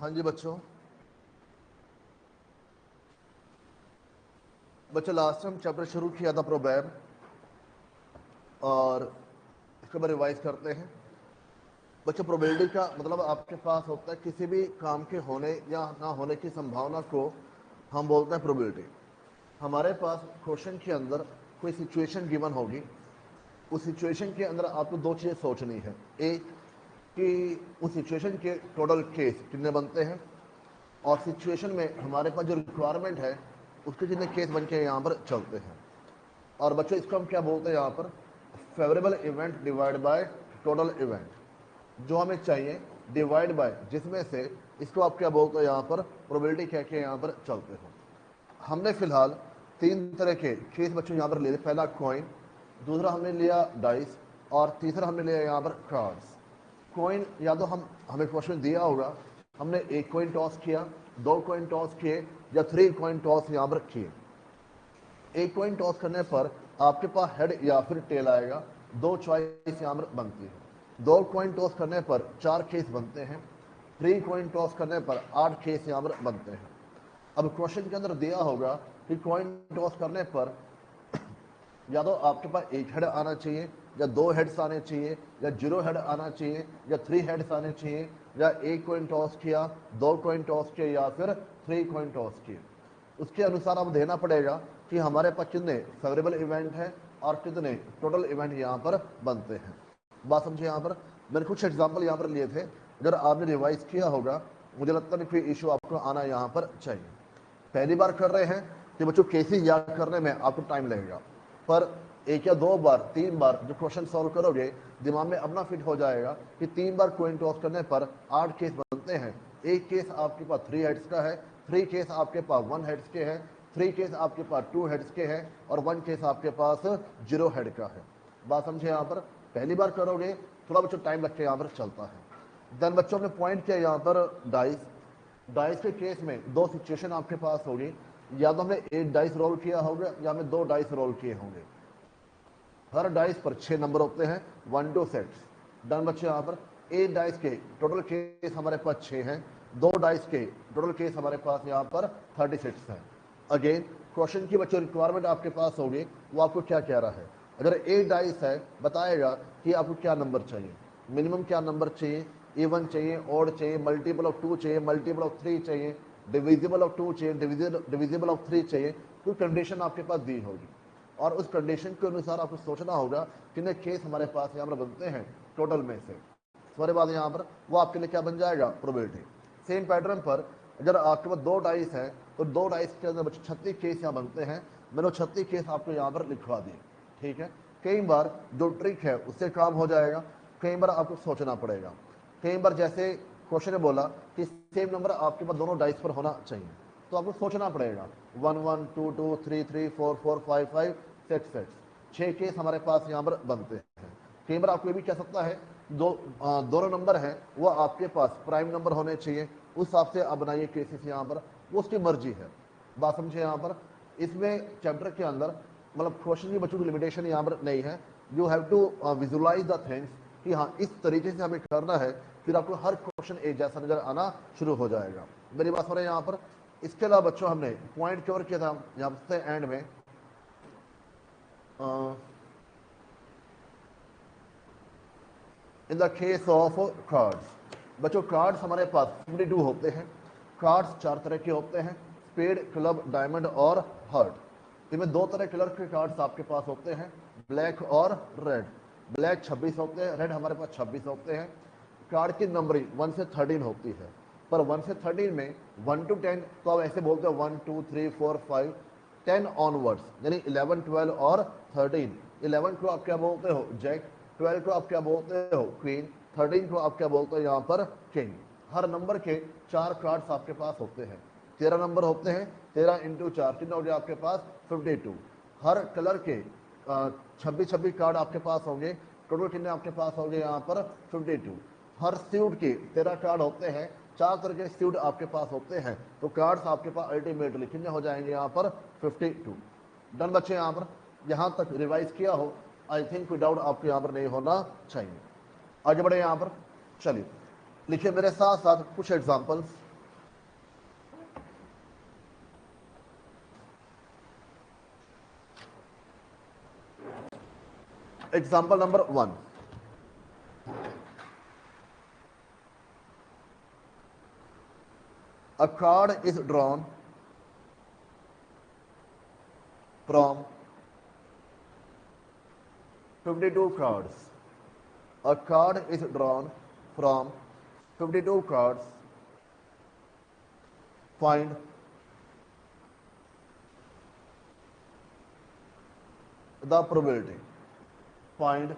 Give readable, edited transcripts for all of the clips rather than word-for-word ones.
हाँ जी बच्चों, last time chapter शुरू किया था प्रोबैब, और इसके बाद रिवाइज करते हैं। बच्चों, प्रोबेबिलिटी का मतलब आपके पास होता है किसी भी काम के होने या ना होने की संभावना को हम बोलते हैं प्रोबेबिलिटी। हमारे पास क्वेश्चन के अंदर कोई सिचुएशन गिवन होगी, उस सिचुएशन के अंदर आपको दो चीज़ें सोचनी है। एक कि उस सिचुएशन के टोटल केस कितने बनते हैं, और सिचुएशन में हमारे पास जो रिक्वायरमेंट है उसके कितने केस बन के यहाँ पर चलते हैं। और बच्चों, इसको हम क्या बोलते हैं यहाँ पर, favourable event divide by total event. जो हमें चाहिए डिवाइड बाय, जिसमें से इसको आप क्या बोलते हो यहाँ पर, प्रोबेबिलिटी कह के यहाँ पर चलते हो। हमने फिलहाल तीन तरह के केस बच्चों यहाँ पर लिए। पहला कॉइन, दूसरा हमने लिया डाइस, और तीसरा हमने लिया यहाँ पर कार्ड्स। कॉइन या तो हमें क्वेश्चन दिया होगा, हमने एक कॉइन टॉस किया, दो कॉइन टॉस किए, या थ्री कॉइन टॉस यहाँ पर किए। एक कॉइन टॉस करने पर आपके पास हेड या फिर टेल आएगा, दो चॉइस यहाँ पर बनती है। दो कॉइन टॉस करने पर चार केस बनते हैं, थ्री कॉइन टॉस करने पर 8 केस यहाँ पर बनते हैं। अब क्वेश्चन के अंदर दिया होगा कि कॉइन टॉस करने पर या तो आपके पास एक हेड आना चाहिए, या दो हेड्स आने चाहिए, या जीरो हेड आना चाहिए, या थ्री हेड्स आने चाहिए, या एक कॉइन टॉस किया, दो कॉइन टॉस किए, या फिर थ्री कॉइन टॉस किए। उसके अनुसार अब देना पड़ेगा कि हमारे पास कितने फेवरेबल इवेंट है और कितने टोटल इवेंट यहाँ पर बनते हैं। बात समझे। यहाँ पर मैंने कुछ एग्जाम्पल यहाँ पर लिए थे, अगर आपने रिवाइज किया होगा मुझे लगता नहीं कोई इशू आपको आना यहाँ पर चाहिए। पहली बार कर रहे हैं कि बच्चों केसेस याद करने में आपको टाइम लगेगा, पर एक या दो बार, तीन बार जो क्वेश्चन सॉल्व करोगे दिमाग में अपना फिट हो जाएगा कि तीन बार कॉइन टॉस करने पर 8 केस बनते हैं। एक केस आपके पास 3 हेड्स का है, 3 केस आपके पास 1 हेड्स के हैं, 3 केस आपके पास 2 हेड्स के हैं, और 1 केस आपके पास 0 हेड का है। बात समझे। यहाँ पर पहली बार करोगे थोड़ा बच्चों टाइम लग के यहाँ पर चलता है। देन बच्चों ने पॉइंट किया यहाँ पर डाइस के केस में दो सिचुएशन आपके पास होगी, या तो हमने एक डाइस रोल किया होगा या हमें दो डाइस रोल किए होंगे। हर डाइस पर 6 नंबर होते हैं, 1 2 सेट्स। डन बच्चे। यहाँ पर एक डाइस के टोटल केस हमारे पास 6 हैं, दो डाइस के टोटल केस हमारे पास यहाँ पर 36 हैं। अगेन क्वेश्चन की बच्चों रिक्वायरमेंट आपके पास होगी, वो आपको क्या कह रहा है। अगर एक डाइस है बताएगा कि आपको क्या नंबर चाहिए, मिनिमम क्या नंबर चाहिए, इवन चाहिए, ऑड चाहिए, मल्टीपल ऑफ 2 चाहिए, मल्टीपल ऑफ 3 चाहिए, डिविजिबल ऑफ 2 चाहिए, डिविजिबल ऑफ 3 चाहिए। कोई कंडीशन आपके पास दी होगी, और उस कंडीशन के अनुसार आपको सोचना होगा कितने केस हमारे पास यहाँ पर बनते हैं टोटल में से। सारे बात यहाँ पर वो आपके लिए क्या बन जाएगा, प्रोबेबिलिटी। सेम पैटर्न पर अगर आपके पास दो डाइस है तो दो डाइस के अंदर 36 केस यहाँ बनते हैं। मैंने 36 केस आपको यहाँ पर लिखवा दिए। ठीक है। कई बार जो ट्रिक है उससे काम हो जाएगा, कई बार आपको सोचना पड़ेगा। कई बार जैसे क्वेश्चन ने बोला कि सेम नंबर आपके पास दोनों डाइस पर होना चाहिए, तो आपको सोचना पड़ेगा 1 1 2 2 3 3 4 4 5 5 6 6 केस हमारे पास यहाँ पर बनते हैं। कई बार आपको ये भी कह सकता है दोनों नंबर हैं वो आपके पास प्राइम नंबर होने चाहिए, उस हिसाब से आप बनाइए केसेस यहाँ पर, वो उसकी मर्जी है। बात समझे। यहाँ पर इसमें चैप्टर के अंदर मतलब क्वेश्चन की बच्चों की लिमिटेशन यहाँ पर नहीं है। You have to visualise the things कि हाँ इस तरीके से हमें करना है, फिर आपको हर क्वेश्चन एक जैसा नजर आना शुरू हो जाएगा। मेरी बात हो रही है यहाँ पर। इसके अलावा बच्चों हमने पॉइंट कवर किया था यहाँ से एंड में, इन द केस ऑफ कार्ड्स। बच्चों कार्ड्स हमारे पास 52 होते हैं। कार्ड्स 4 तरह के होते हैं, स्पेड, क्लब, डायमंड और हार्ट। इनमें दो तरह कलर के कार्ड्स आपके पास होते हैं, ब्लैक और रेड। ब्लैक 26 होते हैं, रेड हमारे पास 26 होते हैं। कार्ड की नंबरिंग 1 से 13 होती है, पर 1 से 13 में 1 to 10 तो आप ऐसे बोलते हो 1 2 3 4 5 10 ऑनवर्ड्स, यानी 11 12 और 13। 11 को आप क्या बोलते हो, जैक। 12 को आप क्या बोलते हो, क्वीन। 13 को आप क्या बोलते हो यहाँ पर, किंग। हर नंबर के 4 कार्ड्स आपके पास होते हैं। 13 नंबर होते हैं, 13 इंटू 4 कितना हो गया आपके पास, 52। हर कलर के 26 कार्ड आपके पास होंगे। टोटल कितने आपके पास होंगे यहाँ पर, 52। हर स्यूट के 13 कार्ड होते हैं, 4 तरह के स्यूट आपके पास होते हैं, तो कार्ड्स आपके पास अल्टीमेटली कितने हो जाएंगे यहाँ पर, 52। डन बच्चे। यहाँ पर यहाँ तक रिवाइज किया हो, आई थिंक कोई डाउट आपको यहाँ पर नहीं होना चाहिए। आगे बढ़े यहाँ पर, चलिए लिखिए मेरे साथ साथ कुछ examples. Example number 1, a card is drawn from 52 cards. A card is drawn from 52 cards. Find the probability. Find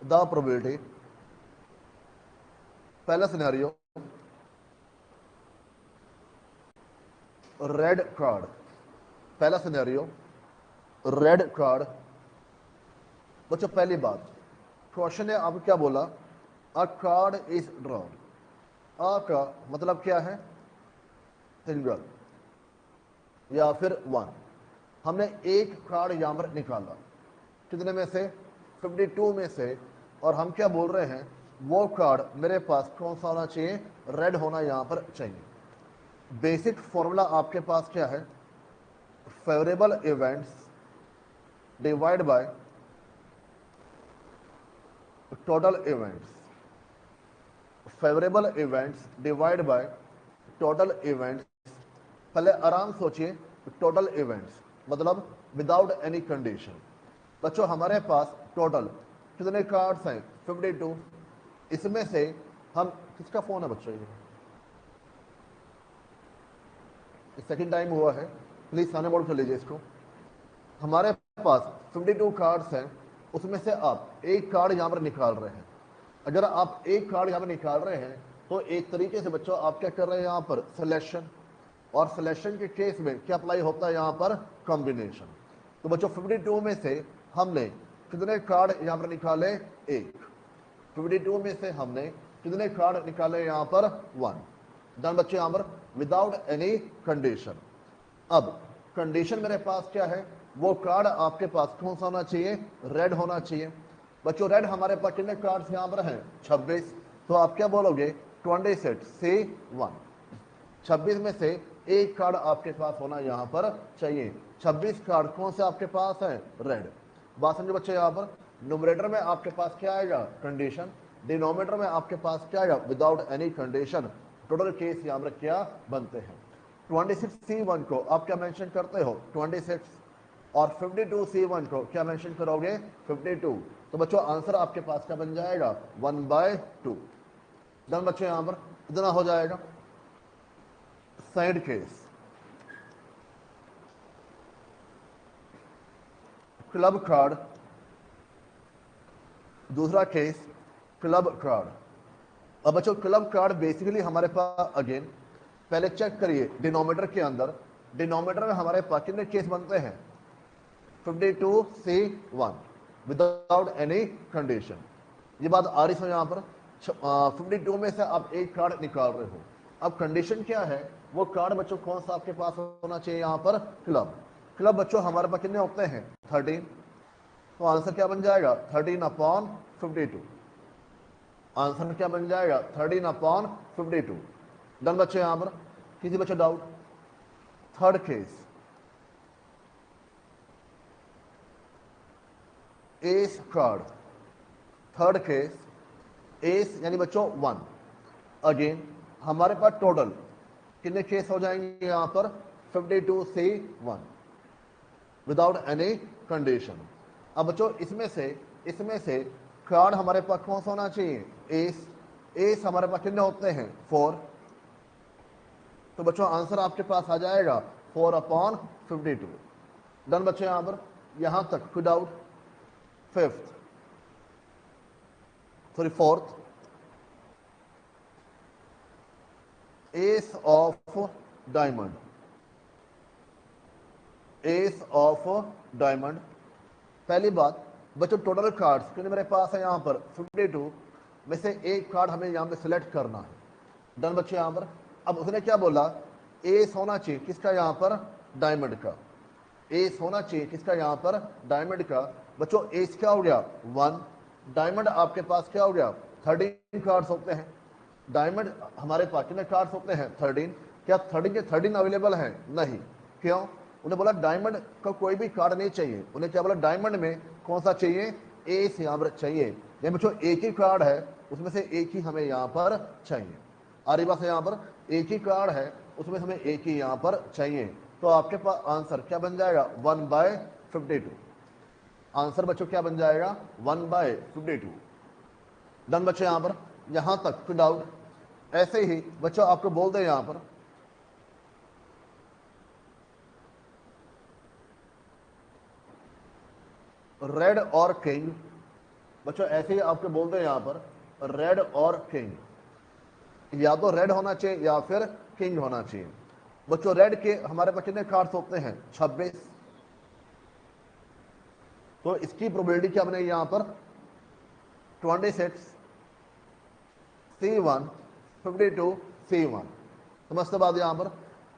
the probability. पहला सिनेरियो, रेड कार्ड. पहला सिनेरियो, रेड कार्ड. बच्चों पहली बात, क्वेश्चन है आपको क्या बोला, अ कार्ड इज ड्रॉन. अ का मतलब क्या है, सिंगल या फिर वन. हमने एक कार्ड यहां पर निकाला, कितने में से, 52 में से. और हम क्या बोल रहे हैं, वो कार्ड मेरे पास कौन सा होना चाहिए, रेड होना यहां पर चाहिए. बेसिक फॉर्मूला आपके पास क्या है, favourable events divide by total events. Favourable events divide by total events. पहले आराम सोचिए, टोटल इवेंट्स मतलब विदाउट एनी कंडीशन. बच्चों हमारे पास टोटल कितने कार्ड्स हैं, 52. इसमें से हम, किसका फोन है बच्चों, ये सेकंड टाइम हुआ है, प्लीज सामने बोर्ड कर लीजिए इसको. हमारे पास 52 कार्ड्स हैं, उसमें से आप एक कार्ड यहां पर निकाल रहे हैं. अगर आप एक कार्ड यहां पर निकाल रहे हैं तो एक तरीके से बच्चों आप क्या कर रहे हैं, यहां पर सिलेक्शन. और सिलेक्शन के केस में क्या अप्लाई होता है, यहां पर कॉम्बिनेशन. तो बच्चों 52 में से हमने कितने कार्ड यहां पर निकाले, एक. 52 में से हमने कितने कार्ड निकाले, यहां पर 1. डन बच्चे, यहां पर विदाउट एनी कंडीशन. अब कंडीशन मेरे पास क्या है, वो कार्ड आपके पास कौन सा होना चाहिए, रेड होना चाहिए. बच्चों रेड हमारे पास कितने कार्ड्स यहां पर हैं, 26. तो आप क्या बोलोगे, 26C1. 26 में से एक कार्ड आपके पास होना यहां पर चाहिए. 26 कार्ड कौन से आपके पास है, रेड. बात समझो बच्चे, यहां पर न्यूमरेटर में आपके पास क्या आएगा, कंडीशन. डिनोमिनेटर में आपके पास क्या आएगा, without any condition. Total case यहां पर क्या बनते हैं. 26C1 को आप क्या मेंशन करते हो, 26. और 52C1 को क्या मेंशन करोगे, 52. तो बच्चों आंसर आपके पास क्या बन जाएगा, 1/2. डन बच्चों, यहां पर इतना हो जाएगा. Side case, club card. दूसरा केस, क्लब कार्ड. अब बच्चों क्लब कार्ड बेसिकली हमारे पास, अगेन पहले चेक करिए डिनोमिनेटर के अंदर. डिनोमिनेटर में हमारे पास कितने केस बनते हैं, 52C1 विदाउट एनी कंडीशन. ये बात आ रही है यहां पर. 52 में से आप एक कार्ड निकाल रहे हो. अब कंडीशन क्या है, वो कार्ड बच्चों कौन सा आपके पास होना चाहिए, यहां पर क्लब. क्लब बच्चों हमारे पास कितने होते हैं, 13. तो आंसर क्या बन जाएगा, 13/52. आंसर क्या बन जाएगा, 13/52. डन बच्चे, यहां पर किसी बच्चे doubt. Third case, S card. Third case, S यानी बच्चों 1. अगेन हमारे पास टोटल कितने केस हो जाएंगे यहां पर, 52C1 विदाउट एनी कंडीशन. अब बच्चों इसमें से कार्ड हमारे पास कौन सा होना चाहिए, एस. एस हमारे पास कितने होते हैं, 4. तो बच्चों आंसर आपके पास आ जाएगा 4/52. डन बच्चों, यहां पर यहां तक कोई doubt. Fourth, S of diamond. S of diamond. पहली बात बच्चों टोटल कार्ड्स कितने मेरे पास है, यहां पर 52 में से एक कार्ड हमें यहां पे सिलेक्ट करना है. डन बच्चे, यहां पर अब उसने क्या बोला, एस होना चाहिए किसका, यहां पर डायमंड का. एस होना चाहिए किसका, यहां पर डायमंड का. बच्चों एस क्या हो गया, 1. डायमंड आपके पास क्या हो गया, 13 कार्ड्स होते हैं. डायमंड हमारे पास कितने कार्ड्स होते हैं, 13. क्या 13 के 13 अवेलेबल हैं, नहीं. क्यों, उन्हें बोला डायमंड का कोई भी कार्ड नहीं चाहिए. उन्हें क्या बोला, डायमंड में कौन सा चाहिए, एस यहाँ पर चाहिए, ये बच्चों एक ही कार्ड है उसमें से एक ही हमें यहाँ पर चाहिए। आ रही बात है, यहाँ पर एक ही कार्ड है उसमें हमें एक ही यहाँ पर चाहिए, तो आपके पास आंसर क्या बन जाएगा 1/52। आंसर बच्चों क्या बन जाएगा 1/52। डन बच्चों, यहाँ पर यहां तक कोई डाउट? ऐसे ही बच्चों आपको बोल दे यहां पर रेड और किंग, बच्चों ऐसे ही आपको बोल दे यहां पर रेड और किंग, या तो रेड होना चाहिए या फिर किंग होना चाहिए। बच्चों रेड के हमारे पास कितने कार्ड्स होते हैं 26, तो इसकी प्रोबेबिलिटी क्या बनेगी यहां पर 26 C1 52 C1। समझते बाद यहां पर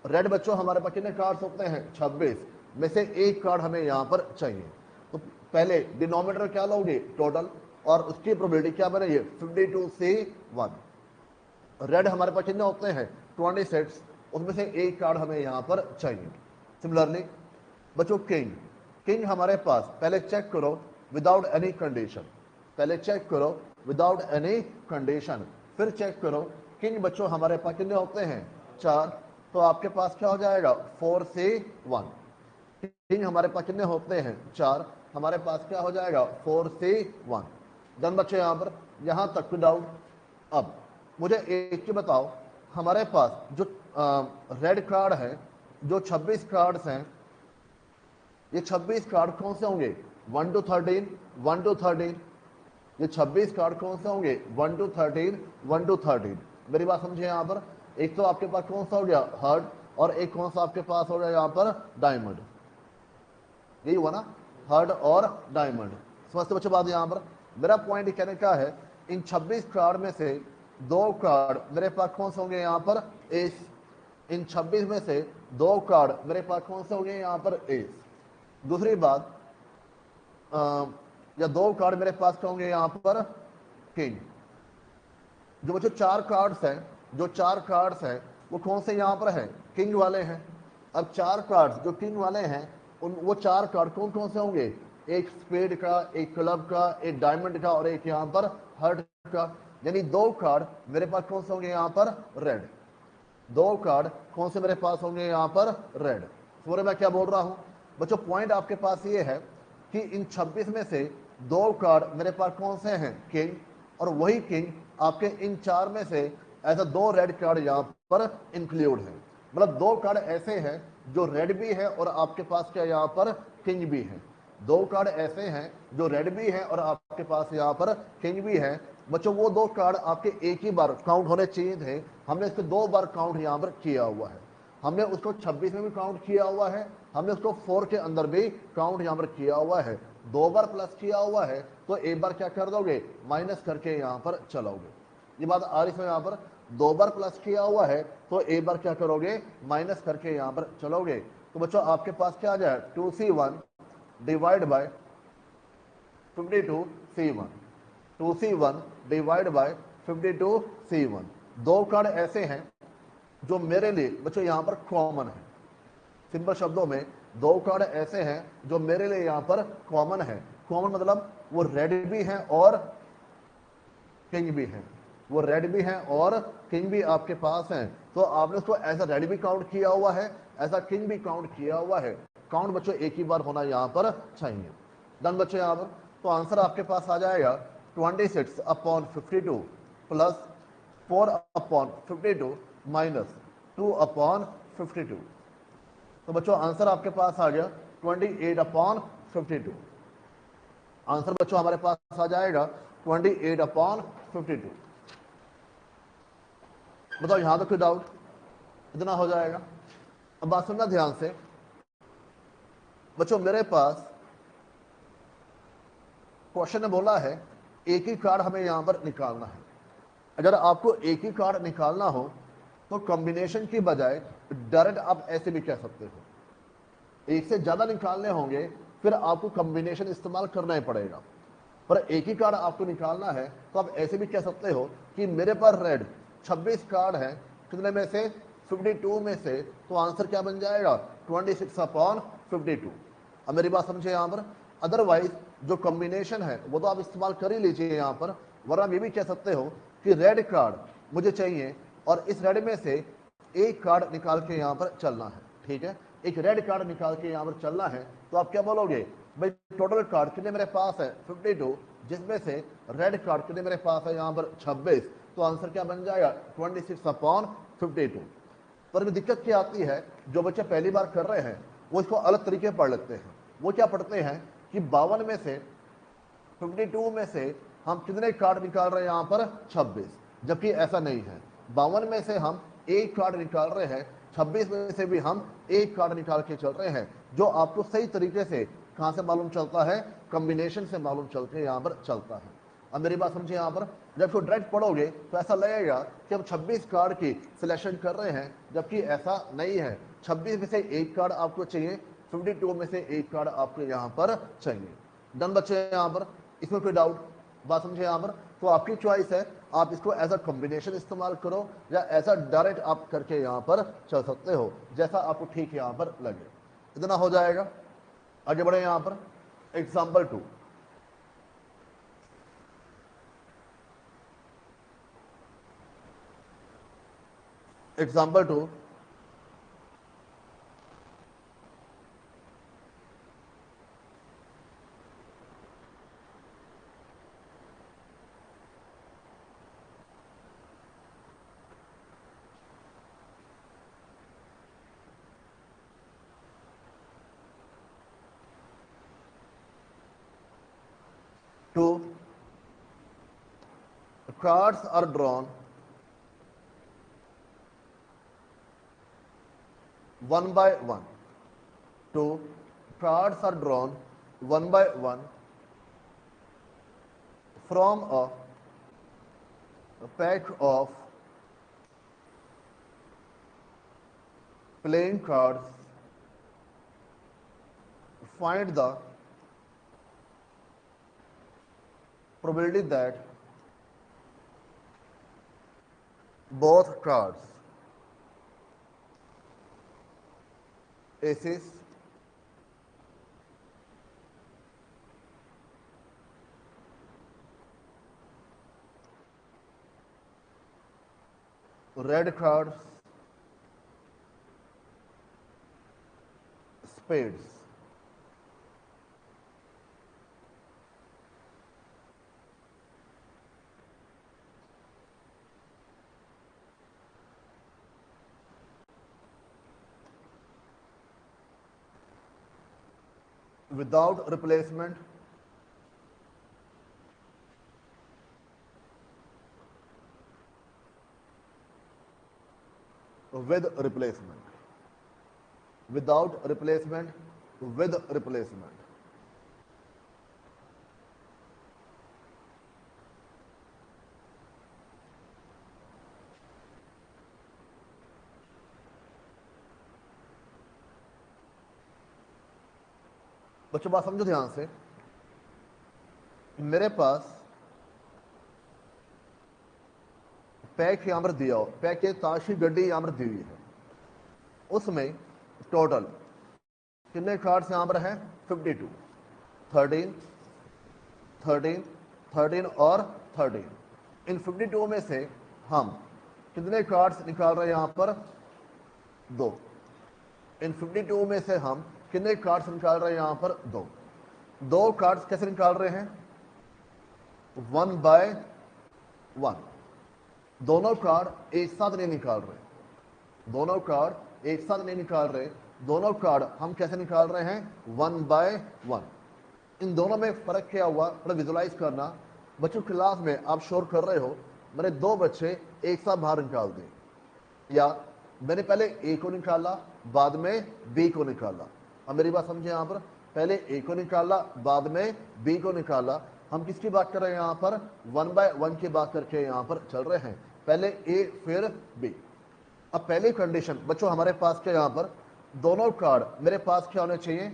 रेड बच्चों हमारे पास कितने कार्ड्स होते हैं 26 में से एक कार्ड हमें यहां पर चाहिए, तो पहले डिनोमिनेटर क्या लोगे टोटल और उसकी प्रोबेबिलिटी क्या बनेगी 52 C1। रेड हमारे पास कितने होते हैं 26, उसमें से एक कार्ड हमें यहां पर चाहिए। सिमिलरली बच्चों किंग, किंग हमारे पास पहले चेक करो विदाउट एनी कंडीशन, पहले चेक करो विदाउट एनी कंडीशन, फिर चेक करो किंग बच्चों हमारे पास कितने होते हैं 4, तो आपके पास क्या हो जाएगा 4C1। किंग हमारे पास कितने होते हैं 4, हमारे पास क्या हो जाएगा 4C1। डन बच्चों, यहां पर यहां तक कोई डाउट? अब मुझे एक चीज बताओ, हमारे पास जो रेड कार्ड है, जो 26 कार्ड्स हैं, ये 26 कार्ड कौन से होंगे 1 to 13 1 to 13, ये 26 कार्ड कौन से होंगे 1 to 13 1 to 13। मेरी बात समझे, यहाँ पर एक तो आपके पास कौन सा हो गया हर्ड और एक कौन सा आपके पास हो गया यहाँ पर डायमंड, यही हुआ ना हर्ड और डायमंड। समझते बच्चों बात? यहाँ पर मेरा पॉइंट कहने का है इन 26 कार्ड में से 2 कार्ड मेरे पास कौन से होंगे यहाँ पर एस, इन 26 में से 2 कार्ड मेरे पास कौन से होंगे यहाँ पर एस। दूसरी बात या 2 कार्ड मेरे पास क्या होंगे यहाँ पर किंग। जो बच्चों 4 कार्ड्स हैं, जो 4 कार्ड्स हैं वो कौन से यहाँ पर हैं किंग वाले हैं। अब 4 कार्ड्स जो किंग वाले हैं उन वो 4 कार्ड कौन कौन से होंगे, एक स्पेड का, एक क्लब का, एक डायमंड का और एक यहाँ पर हर्ट का, यानी 2 कार्ड मेरे पास कौन से होंगे यहाँ पर रेड, 2 कार्ड कौन से मेरे पास होंगे यहाँ पर रेड। समझ मैं क्या बोल रहा हूं बच्चों? पॉइंट आपके पास ये है कि इन 26 में से 2 कार्ड मेरे पास कौन से हैं किंग, और वही किंग आपके इन 4 में से ऐसा 2 रेड कार्ड यहाँ पर इंक्लूड है, मतलब 2 कार्ड ऐसे हैं जो रेड भी है और आपके पास क्या यहाँ पर किंग भी है। 2 कार्ड ऐसे हैं जो रेड भी है और आपके पास यहाँ पर किंग भी है। बच्चों वो 2 कार्ड आपके एक ही बार काउंट होने चाहिए थे, हमने इसको 2 बार काउंट यहाँ पर किया हुआ है। हमने उसको 26 में भी काउंट किया हुआ है, हमने उसको 4 के अंदर भी काउंट यहाँ पर किया हुआ है। 2 बार प्लस किया हुआ है तो एक बार क्या कर दोगे माइनस करके यहाँ पर चलोगे। ये बात आ रही है यहाँ पर 2 बार प्लस किया हुआ है तो एक बार क्या करोगे माइनस करके यहाँ पर चलोगे। तो बच्चों आपके पास क्या आ जाए 2C1 divide by 52C1, 2C1 divide by 52C1। 2 card ऐसे हैं जो मेरे लिए बच्चों यहाँ पर कॉमन है। सिंपल शब्दों में 2 कार्ड ऐसे हैं जो मेरे लिए यहाँ पर कॉमन है। कॉमन मतलब वो रेड भी हैं और किंग भी हैं, वो रेड भी हैं और किंग भी आपके पास हैं। तो आपने उसको ऐसा रेड भी काउंट किया हुआ है, ऐसा किंग भी काउंट किया हुआ है। काउंट बच्चों एक ही बार होना यहाँ पर चाहिए। डन बच्चों यहाँ पर तो आंसर आपके पास आ जाएगा 26/52 प्लस 4/52 माइनस 2/52। तो बच्चों आंसर आपके पास आ गया 28/52। आंसर बच्चों हमारे पास आ जाएगा 28/52। बताओ यहां तक कोई डाउट? इतना हो जाएगा। अब बात सुनना ध्यान से बच्चों, मेरे पास क्वेश्चन ने बोला है एक ही कार्ड हमें यहां पर निकालना है। अगर आपको एक ही कार्ड निकालना हो तो कॉम्बिनेशन की बजाय डायरेक्ट आप ऐसे भी कह सकते हो। एक से ज्यादा निकालने होंगे फिर आपको कॉम्बिनेशन इस्तेमाल करना ही पड़ेगा, पर एक ही कार्ड आपको निकालना है तो आप ऐसे भी कह सकते हो कि मेरे पास रेड 26 कार्ड है, कितने में से 52 में से, तो आंसर क्या बन जाएगा 26/52। अब मेरी बात समझे यहां पर। अदरवाइज जो कॉम्बिनेशन है वो तो आप इस्तेमाल कर ही लीजिए यहाँ पर, वरना आप ये भी कह सकते हो कि रेड कार्ड मुझे चाहिए और इस रेड में से एक कार्ड निकाल के यहाँ पर चलना है, ठीक है, एक रेड कार्ड निकाल के यहाँ पर चलना है, तो आप क्या बोलोगे भाई टोटल कार्ड कितने मेरे पास है 52, जिसमें से रेड कार्ड कितने मेरे पास है यहाँ पर 26, तो आंसर क्या बन जाएगा 26/52। पर भी दिक्कत क्या आती है, जो बच्चे पहली बार कर रहे हैं वो इसको अलग तरीके पढ़ लेते हैं। वो क्या पढ़ते हैं कि 52 में से 52 में से हम कितने कार्ड निकाल रहे हैं यहाँ पर 26, जबकि ऐसा नहीं है। 52 में से हम एक कार्ड निकाल रहे हैं, 26 में से भी हम एक कार्ड निकाल के चल रहे हैं, जो आपको सही तरीके से कहां से मालूम चलता है, कॉम्बिनेशन से मालूम चल के यहाँ पर चलता है। अब मेरी बात समझिए, यहाँ पर जब इसको डायरेक्ट पढ़ोगे तो ऐसा लगेगा कि हम 26 कार्ड की सिलेक्शन कर रहे हैं, जबकि ऐसा नहीं है। 26 में से एक कार्ड आपको चाहिए, 52 में से एक कार्ड आपको यहाँ पर चाहिए। डन बच्चे, यहाँ पर इसमें कोई डाउट? बात समझे यहाँ पर? तो आपकी चॉइस है, आप इसको एज अ कॉम्बिनेशन इस्तेमाल करो या ऐसा डायरेक्ट आप करके यहाँ पर चल सकते हो, जैसा आपको ठीक यहाँ पर लगे। इतना हो जाएगा। आगे बढ़े यहाँ पर example 2। Example 2, two cards are drawn one by one. Two cards are drawn one by one from a pack of playing cards. Find the probability that both cards, aces, red cards, spades, without replacement, with replacement, without replacement, with replacement. बच्चों बात समझो ध्यान से, मेरे पास pack यहां पर दिया हो, पैक के ताश की गड्डी यहां पर दी हुई है, उसमें टोटल कितने कार्ड्स यहां पर हैं 52, 13, 13, 13 और 13। इन 52 में से हम कितने कार्ड्स निकाल रहे हैं यहां पर 2। इन 52 में से हम कितने कार्ड्स निकाल रहे हैं यहां पर 2। 2 कार्ड्स कैसे निकाल रहे हैं 1 by 1। दोनों कार्ड एक साथ नहीं निकाल रहे, दोनों कार्ड एक साथ नहीं निकाल रहे, दोनों कार्ड हम कैसे निकाल रहे हैं 1 by 1। इन दोनों में फर्क क्या हुआ, थोड़ा विजुलाइज करना। बच्चों क्लास में आप शोर कर रहे हो, मैंने 2 बच्चे एक साथ बाहर निकाल दिए, या मैंने पहले ए को निकाला बाद में बी को निकाला। अब मेरी बात समझे, यहाँ पर पहले ए को निकाला बाद में बी को निकाला। हम किसकी बात कर रहे हैं यहाँ पर 1 by 1 की बात करके यहाँ पर चल रहे हैं, पहले ए फिर बी। अब पहली कंडीशन बच्चों हमारे पास क्या, यहाँ पर दोनों कार्ड मेरे पास क्या होने चाहिए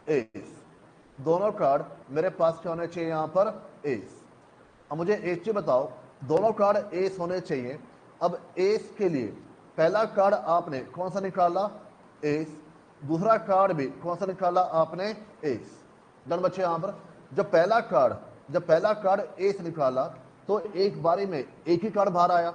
एस, दोनों कार्ड मेरे पास क्या होने चाहिए यहाँ पर एस। अब मुझे एक चीज बताओ, दोनों कार्ड एस होने चाहिए। अब एस के लिए पहला कार्ड आपने कौन सा निकाला एस, दूसरा कार्ड भी कौन सा निकाला आपने एस। डन बच्चे। यहां पर जब पहला कार्ड ए से निकाला तो एक बारी में एक ही कार्ड बाहर आया।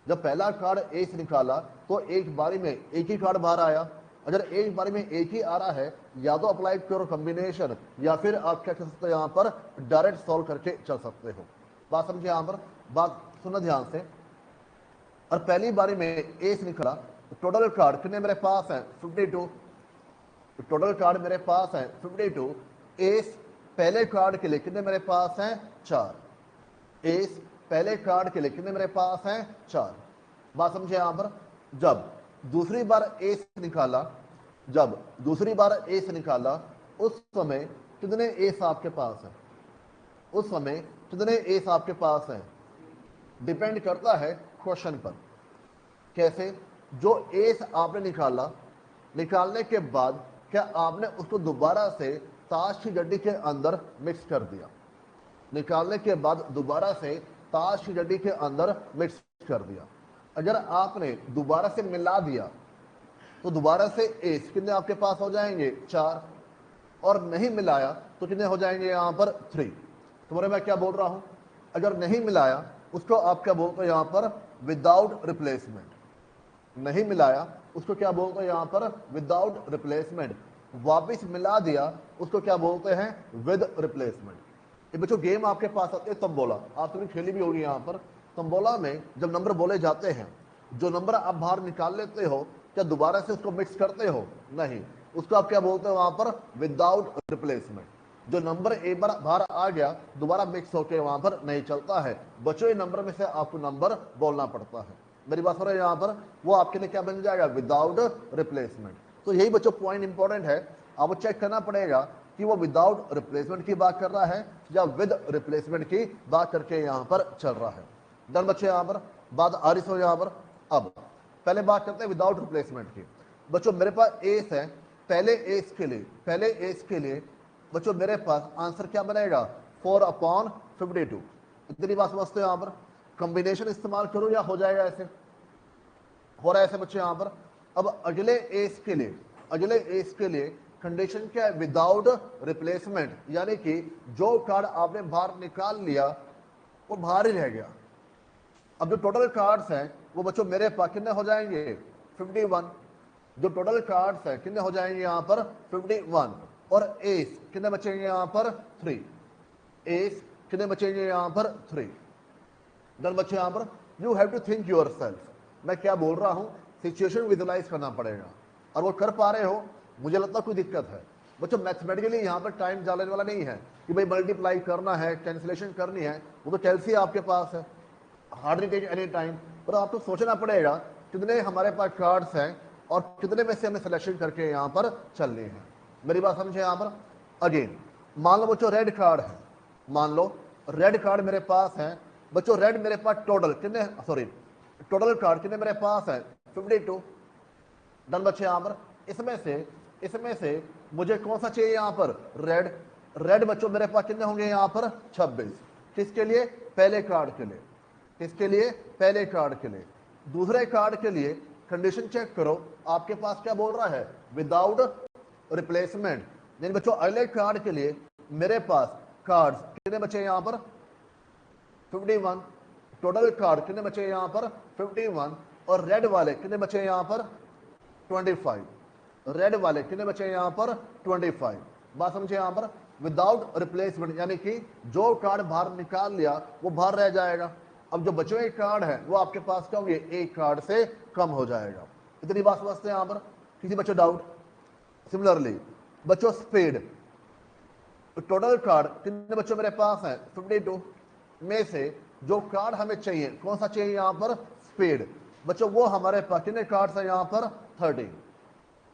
जब पहला कार्ड ए से निकाला तो एक बारी में एक ही कार्ड बाहर आया। अगर एक बारी में एक ही आ रहा है, या तो अप्लाई करो कॉम्बिनेशन, या फिर आप क्या कर सकते हो यहां पर डायरेक्ट सॉल्व करके चल सकते हो। बात समझे? यहां पर बात सुनना ध्यान से। और पहली बारी में ए से निकला तो टोटल कार्ड कितने मेरे पास है? 52। टोटल कार्ड मेरे पास है 52। एस पहले कार्ड के लिए कितने मेरे पास हैं? 4। एस पहले कार्ड के लिए कितने मेरे पास हैं? 4। बात समझे? यहां पर जब दूसरी बार ए से निकाला, उस समय कितने एस आपके पास है? उस समय कितने एस आपके पास है? डिपेंड करता है क्वेश्चन पर। कैसे? जो एस आपने निकाला, निकालने के बाद क्या आपने उसको दोबारा से ताश की गड्डी के अंदर मिक्स कर दिया? निकालने के बाद दोबारा से ताश की गड्डी के अंदर मिक्स कर दिया। अगर आपने दोबारा से मिला दिया तो दोबारा से एस कितने आपके पास हो जाएंगे? 4। और नहीं मिलाया तो कितने हो जाएंगे यहां पर? 3। तुम्हारे मैं क्या बोल रहा हूं? अगर नहीं मिलाया उसको आप क्या बोलते हो यहां पर? Without replacement. नहीं मिलाया उसको क्या बोलते हैं यहां पर? Without replacement. वापिस मिला दिया उसको क्या बोलते हैं? With replacement. ये बच्चों गेम आपके पास आती है तंबोला, आप कभी खेली भी होगी। यहां पर तंबोला में जब नंबर बोले जाते हैं, जो नंबर आप बाहर निकाल लेते हो, क्या दोबारा से उसको मिक्स करते हो? नहीं, उसको आप क्या बोलते हो वहां पर? Without replacement. जो नंबर एक बार बाहर आ गया दोबारा मिक्स होकर वहां पर नहीं चलता है। बच्चों ये नंबर में से आपको नंबर बोलना पड़ता है। मेरी बात हो रही है यहां पर? वो आपके लिए क्या बन जाएगा? Without replacement. तो यही बच्चों पॉइंट इंपॉर्टेंट है, आपको चेक करना पड़ेगा कि वो विदाउट रिप्लेसमेंट की बात कर रहा है या विद रिप्लेसमेंट की बात करके यहां पर चल रहा है। डन बच्चे? यहां पर बात आ रही हो यहां पर। अब पहले बात करते हैं विदाउट रिप्लेसमेंट की। बच्चों मेरे पास एस है, पहले एस के लिए बच्चों मेरे पास आंसर क्या बनेगा? 4/52। इतनी बात समझते हो? यहां पर कॉम्बिनेशन इस्तेमाल करो या हो जाएगा ऐसे? हो रहा है ऐसे बच्चे यहां पर। अब अगले एस के लिए कंडीशन क्या है? विदाउट रिप्लेसमेंट, यानी कि जो कार्ड आपने बाहर निकाल लिया वो बाहर ही रह गया। अब जो टोटल कार्ड्स हैं वो बच्चों मेरे पास कितने हो जाएंगे? 51। जो टोटल कार्ड्स हैं कितने हो जाएंगे यहां पर? 51। और एस कितने बचेंगे यहां पर? 3। एस कितने बचेंगे यहां पर? 3। डन बच्चे? यहां पर you have to think yourself. मैं क्या बोल रहा हूं? सिचुएशन विजुअलाइज करना पड़ेगा, और वो कर पा रहे हो? मुझे लगता है कोई दिक्कत है बच्चों। मैथमेटिकली यहां पर टाइम जाने वाला नहीं है कि भाई मल्टीप्लाई करना है, कैंसिलेशन करनी है, वो तो कैलसी आपके पास है, हार्डली टेक एनी टाइम। पर आपको सोचना पड़ेगा कितने हमारे पास कार्ड्स हैं और कितने में से हमें सिलेक्शन करके यहां पर चलने हैं। मेरी बात समझे? यहां पर अगेन मान लो बच्चों रेड कार्ड है, मान लो रेड कार्ड मेरे पास है। बच्चों रेड मेरे पास टोटल कितने, सॉरी टोटल कार्ड कितने मेरे पास है? 52। डन बच्चे? यहां पर इसमें से मुझे कौन सा चाहिए यहां पर? रेड बच्चों मेरे पास कितने होंगे यहां पर? 26। किसके लिए? पहले कार्ड के लिए। किसके लिए? पहले कार्ड के लिए। दूसरे कार्ड के लिए कंडीशन चेक करो, आपके पास क्या बोल रहा है? Without replacement. यानी बच्चों अगले कार्ड के लिए मेरे पास कार्ड्स कितने बचे यहां पर? 51। टोटल कार्ड कितने बचे यहां पर? 51। और रेड वाले कितने बचे यहां पर? 25। रेड वाले कितने बचे यहां पर? 25। बात समझे? यहां पर विदाउट रिप्लेसमेंट, यानी कि जो कार्ड बाहर निकाल लिया वो बाहर रह जाएगा। अब जो बचे हुए कार्ड है वो आपके पास क्या होंगे? एक कार्ड से कम हो जाएगा। इतनी बात समझते हैं यहां पर? किसी बच्चों डाउट? सिमिलरली बच्चों स्पेड, टोटल कार्ड कितने बच्चों मेरे पास है? 52 में से जो कार्ड हमें चाहिए कौन सा चाहिए यहां पर? स्पेड। बच्चों वो हमारे पास कितने कार्ड्स है यहां पर? 13।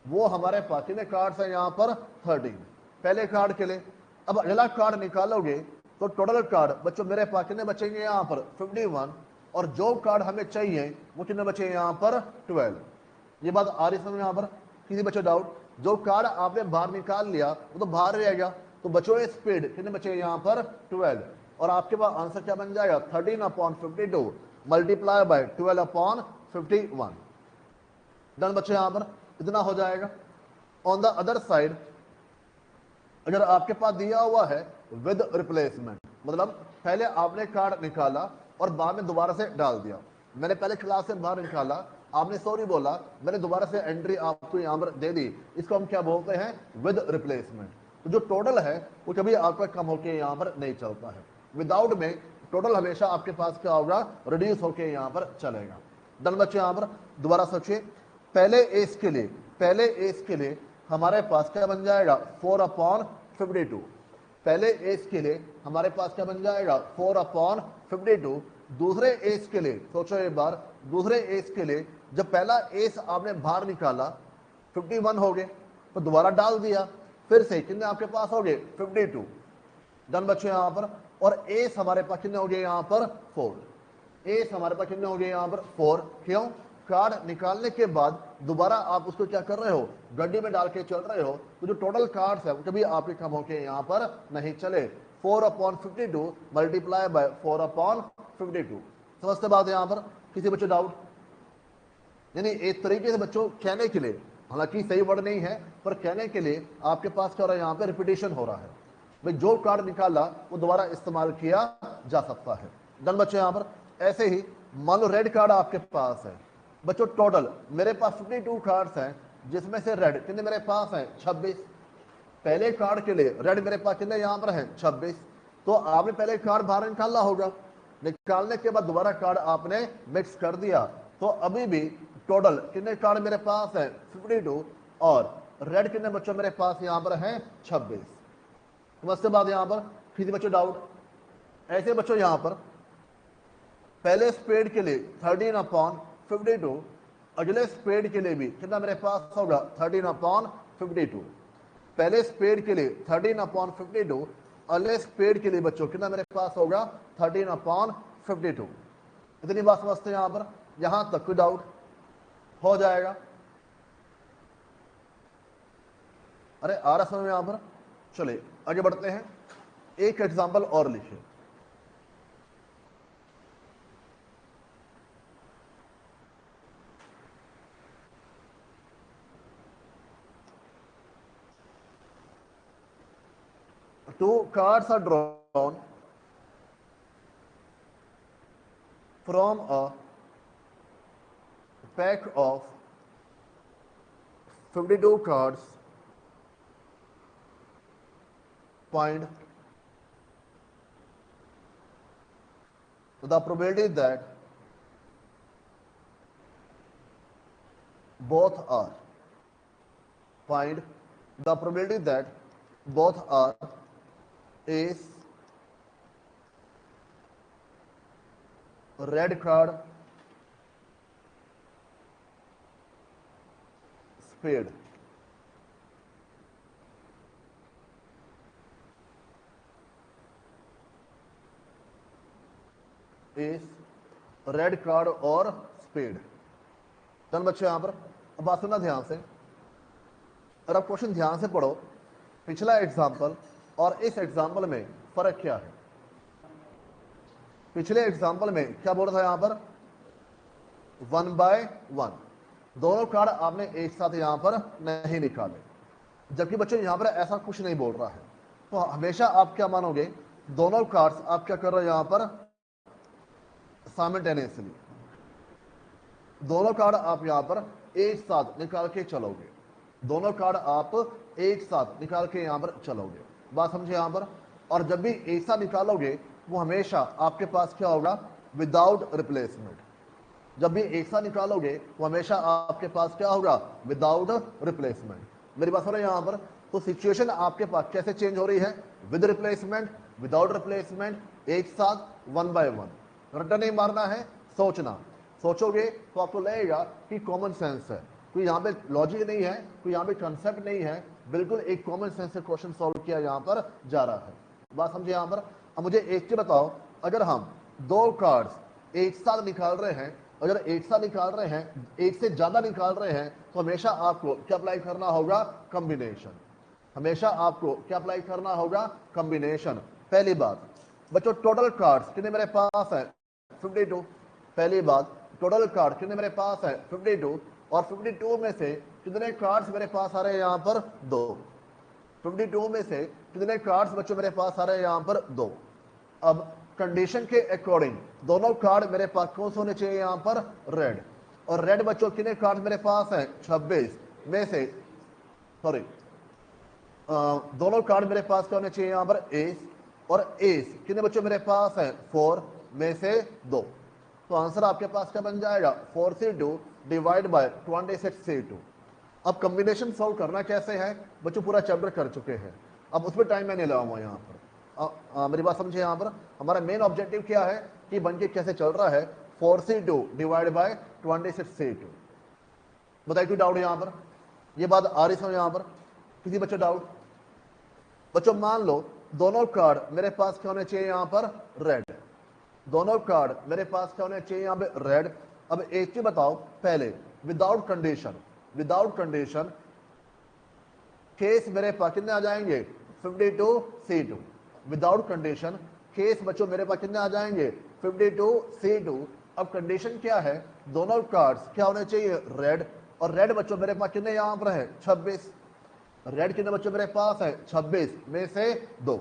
वो हमारे पास कितने कार्ड्स है यहां पर? 13 पहले कार्ड के लिए। अब अगला कार्ड निकालोगे तो टोटल कार्ड बच्चों मेरे पास कितने बचेंगे यहां पर? 51। और जो कार्ड हमें चाहिए वो कितने बचे यहां पर? 12। ये बात आ रही समझ? यहां पर किसी बच्चों डाउट? जो कार्ड आपने बाहर निकाल लिया वो तो बाहर रह गया, तो बच्चों स्पीड कितने बचे यहां पर? 12। और आपके पास आंसर क्या बन जाएगा? 13/52 मल्टीप्लाई बाय 12/51। डन बच्चे? यहां पर इतना हो जाएगा। ऑन द अदर साइड अगर आपके पास दिया हुआ है विद रिप्लेसमेंट, मतलब पहले आपने कार्ड निकाला और बाद में दोबारा से डाल दिया, मैंने पहले क्लास से बाहर निकाला, आपने सॉरी बोला, मैंने दोबारा से एंट्री आपको यहाँ पर दे दी, इसको हम क्या बोलते हैं? With replacement. तो जो टोटल है वो कभी आपका कम होके यहाँ पर नहीं चलता है। विदाउट में टोटल हमेशा आपके पास क्या होगा? रिड्यूस होके यहाँ पर चलेगा। डन बच्चे? यहाँ पर दोबारा सोचिए, पहले एज के लिए, पहले एज के लिए हमारे पास क्या बन जाएगा? 4/52। पहले एज के लिए हमारे पास क्या बन जाएगा? 4/52। दूसरे एज के लिए सोचो एक बार, दूसरे एज के लिए जब पहला एज आपने बाहर निकाला 51 हो गए, तो दोबारा डाल दिया, फिर से कितने आपके पास हो गए? 52। डन बच्चे यहाँ पर। और एज हमारे पास कितने हो गए यहाँ पर? 4। एज हमारे पास कितने हो गए यहाँ पर? 4। क्यों? कार्ड निकालने के बाद दोबारा आप उसको क्या कर रहे हो? गड्डी में डाल के चल रहे हो, तो जो टोटल कार्ड्स है वो कभी आपके कम होके यहाँ पर नहीं चले। 4/52 मल्टीप्लाई बाय 4/52। समझते बात है यहाँ पर? किसी बच्चों डाउट? यानी एक तरीके से बच्चों कहने के लिए, हालांकि सही वर्ड नहीं है, पर कहने के लिए आपके पास क्या हो रहा है? यहाँ पे रिपीटेशन हो रहा है। भाई जो कार्ड निकाला वो दोबारा इस्तेमाल किया जा सकता है। डन बच्चों? यहाँ पर ऐसे ही मान लो रेड कार्ड आपके पास है बच्चों, टोटल मेरे पास 52 कार्ड्स हैं, जिसमें से रेड कितने मेरे पास हैं? 26। पहले कार्ड के लिए रेड मेरे पास कितने यहाँ पर हैं? 26। तो आपने पहले कार्ड बाहर निकालना होगा, निकालने के बाद दोबारा कार्ड आपने मिक्स कर दिया, तो अभी भी टोटल कितने कार्ड मेरे पास है? 52। और रेड कितने बच्चों मेरे पास यहाँ पर हैं? 26। समझते बात यहाँ पर? किसी बच्चों डाउट? ऐसे बच्चों यहाँ पर पहले स्पेड के लिए 13/52, अगले स्पेड के लिए भी कितना मेरे पास होगा? 13/52। पहले स्पेड के लिए 13/52, अगले स्पेड के लिए बच्चों कितना मेरे पास होगा? 13/52। इतनी बात समझते हैं यहाँ पर? यहां तक कोई डाउट? हो जाएगा? अरे आ रहा समझ में यहाँ पर? चलिए आगे बढ़ते हैं, एक एग्जाम्पल और लिखिए। Two cards are drawn from a pack of 52 cards. Point the probability that both are, find the probability that both are ace, red card, spade. S, red card और स्पेड। डन बच्चे? यहां पर अब बात सुनना ध्यान से, और अब क्वेश्चन ध्यान से पढ़ो। पिछला एग्जाम्पल और इस एग्जाम्पल में फर्क क्या है? पिछले एग्जाम्पल में क्या बोल रहा था? यहां पर 1/1 दोनों कार्ड आपने एक साथ यहां पर नहीं निकाले, जबकि बच्चों यहां पर ऐसा कुछ नहीं बोल रहा है। तो हमेशा आप क्या मानोगे? दोनों कार्ड्स आप क्या कर रहे हो यहां पर? साइमल्टेनियसली दोनों कार्ड आप यहां पर एक साथ निकाल के चलोगे, दोनों कार्ड आप एक साथ निकाल के यहां पर चलोगे। बात समझे यहां पर? और जब भी एक साथ निकालोगे वो हमेशा आपके पास क्या होगा? Without replacement. जब भी एक साथ निकालोगे वो हमेशा आपके पास क्या होगा? Without replacement. मेरी बात हो रही है यहां पर? तो सिचुएशन आपके पास कैसे चेंज हो रही है? विद रिप्लेसमेंट, विदाउट रिप्लेसमेंट, एक साथ, 1/1। रट्टा नहीं मारना है, सोचना। सोचोगे तो आपको लगेगा कि कॉमन सेंस है, कोई यहाँ पे लॉजिक नहीं है, कोई यहाँ पे कंसेप्ट नहीं है, बिल्कुल एक कॉमन सेंस से क्वेश्चन सॉल्व किया यहाँ पर जा रहा है। बात समझे यहाँ पर? अब मुझे एक चीज बताओ, अगर हम दो कार्ड्स एक साथ निकाल रहे हैं, अगर एक साथ निकाल रहे हैं, एक से ज्यादा निकाल रहे हैं, तो हमेशा आपको क्या अप्लाई करना होगा? कॉम्बिनेशन। हमेशा आपको क्या अप्लाई करना होगा? कॉम्बिनेशन। पहली बात बच्चों, टोटल कार्ड्स कितने मेरे पास है? 52। पहली बात, टोटल कार्ड कितने मेरे पास है? 52। और 52 में से कितने कार्ड्स मेरे पास आ रहे हैं यहाँ पर? 2। 52 में से कितने कार्ड्स बच्चों मेरे पास आ रहे हैं यहाँ पर 2। अब कंडीशन के अकॉर्डिंग दोनों कार्ड मेरे पास कौन से होने चाहिए यहाँ पर रेड, और रेड बच्चों कितने कार्ड मेरे पास हैं 26 में से, सॉरी दोनों कार्ड मेरे पास क्या होने चाहिए यहाँ पर एस, और एस कितने बच्चों मेरे पास है 4 में से 2। तो आंसर आपके पास क्या बन जाएगा 4C2 डिवाइड बाय 26C2। अब कॉम्बिनेशन सॉल्व करना कैसे है बच्चों पूरा चैप्टर कर चुके हैं, अब उसमें टाइम मैं नहीं लगाऊंगा यहाँ पर। मेरी बात समझे, यहाँ पर हमारा मेन ऑब्जेक्टिव क्या है कि बन के कैसे चल रहा है 4C2 डिवाइड बाय 26C2। बताइए कोई डाउट यहाँ पर, ये बात आ रही समझ यहाँ पर, किसी बच्चे डाउट? बच्चों मान लो दोनों कार्ड मेरे पास क्या होने चाहिए यहाँ पर रेड, दोनों कार्ड मेरे पास क्या होने चाहिए यहाँ पे रेड। अब एक चीज बताओ पहले, without condition, without condition case मेरे पास कितने आ जाएंगे 52C2। विदाउट कंडीशन केस बच्चों मेरे पास कितने आ जाएंगे 52C2। अब कंडीशन क्या है, दोनों कार्ड्स क्या होने चाहिए रेड, और रेड बच्चों मेरे पास कितने यहाँ पर है 26। रेड कितने बच्चों मेरे पास है 26 में से 2,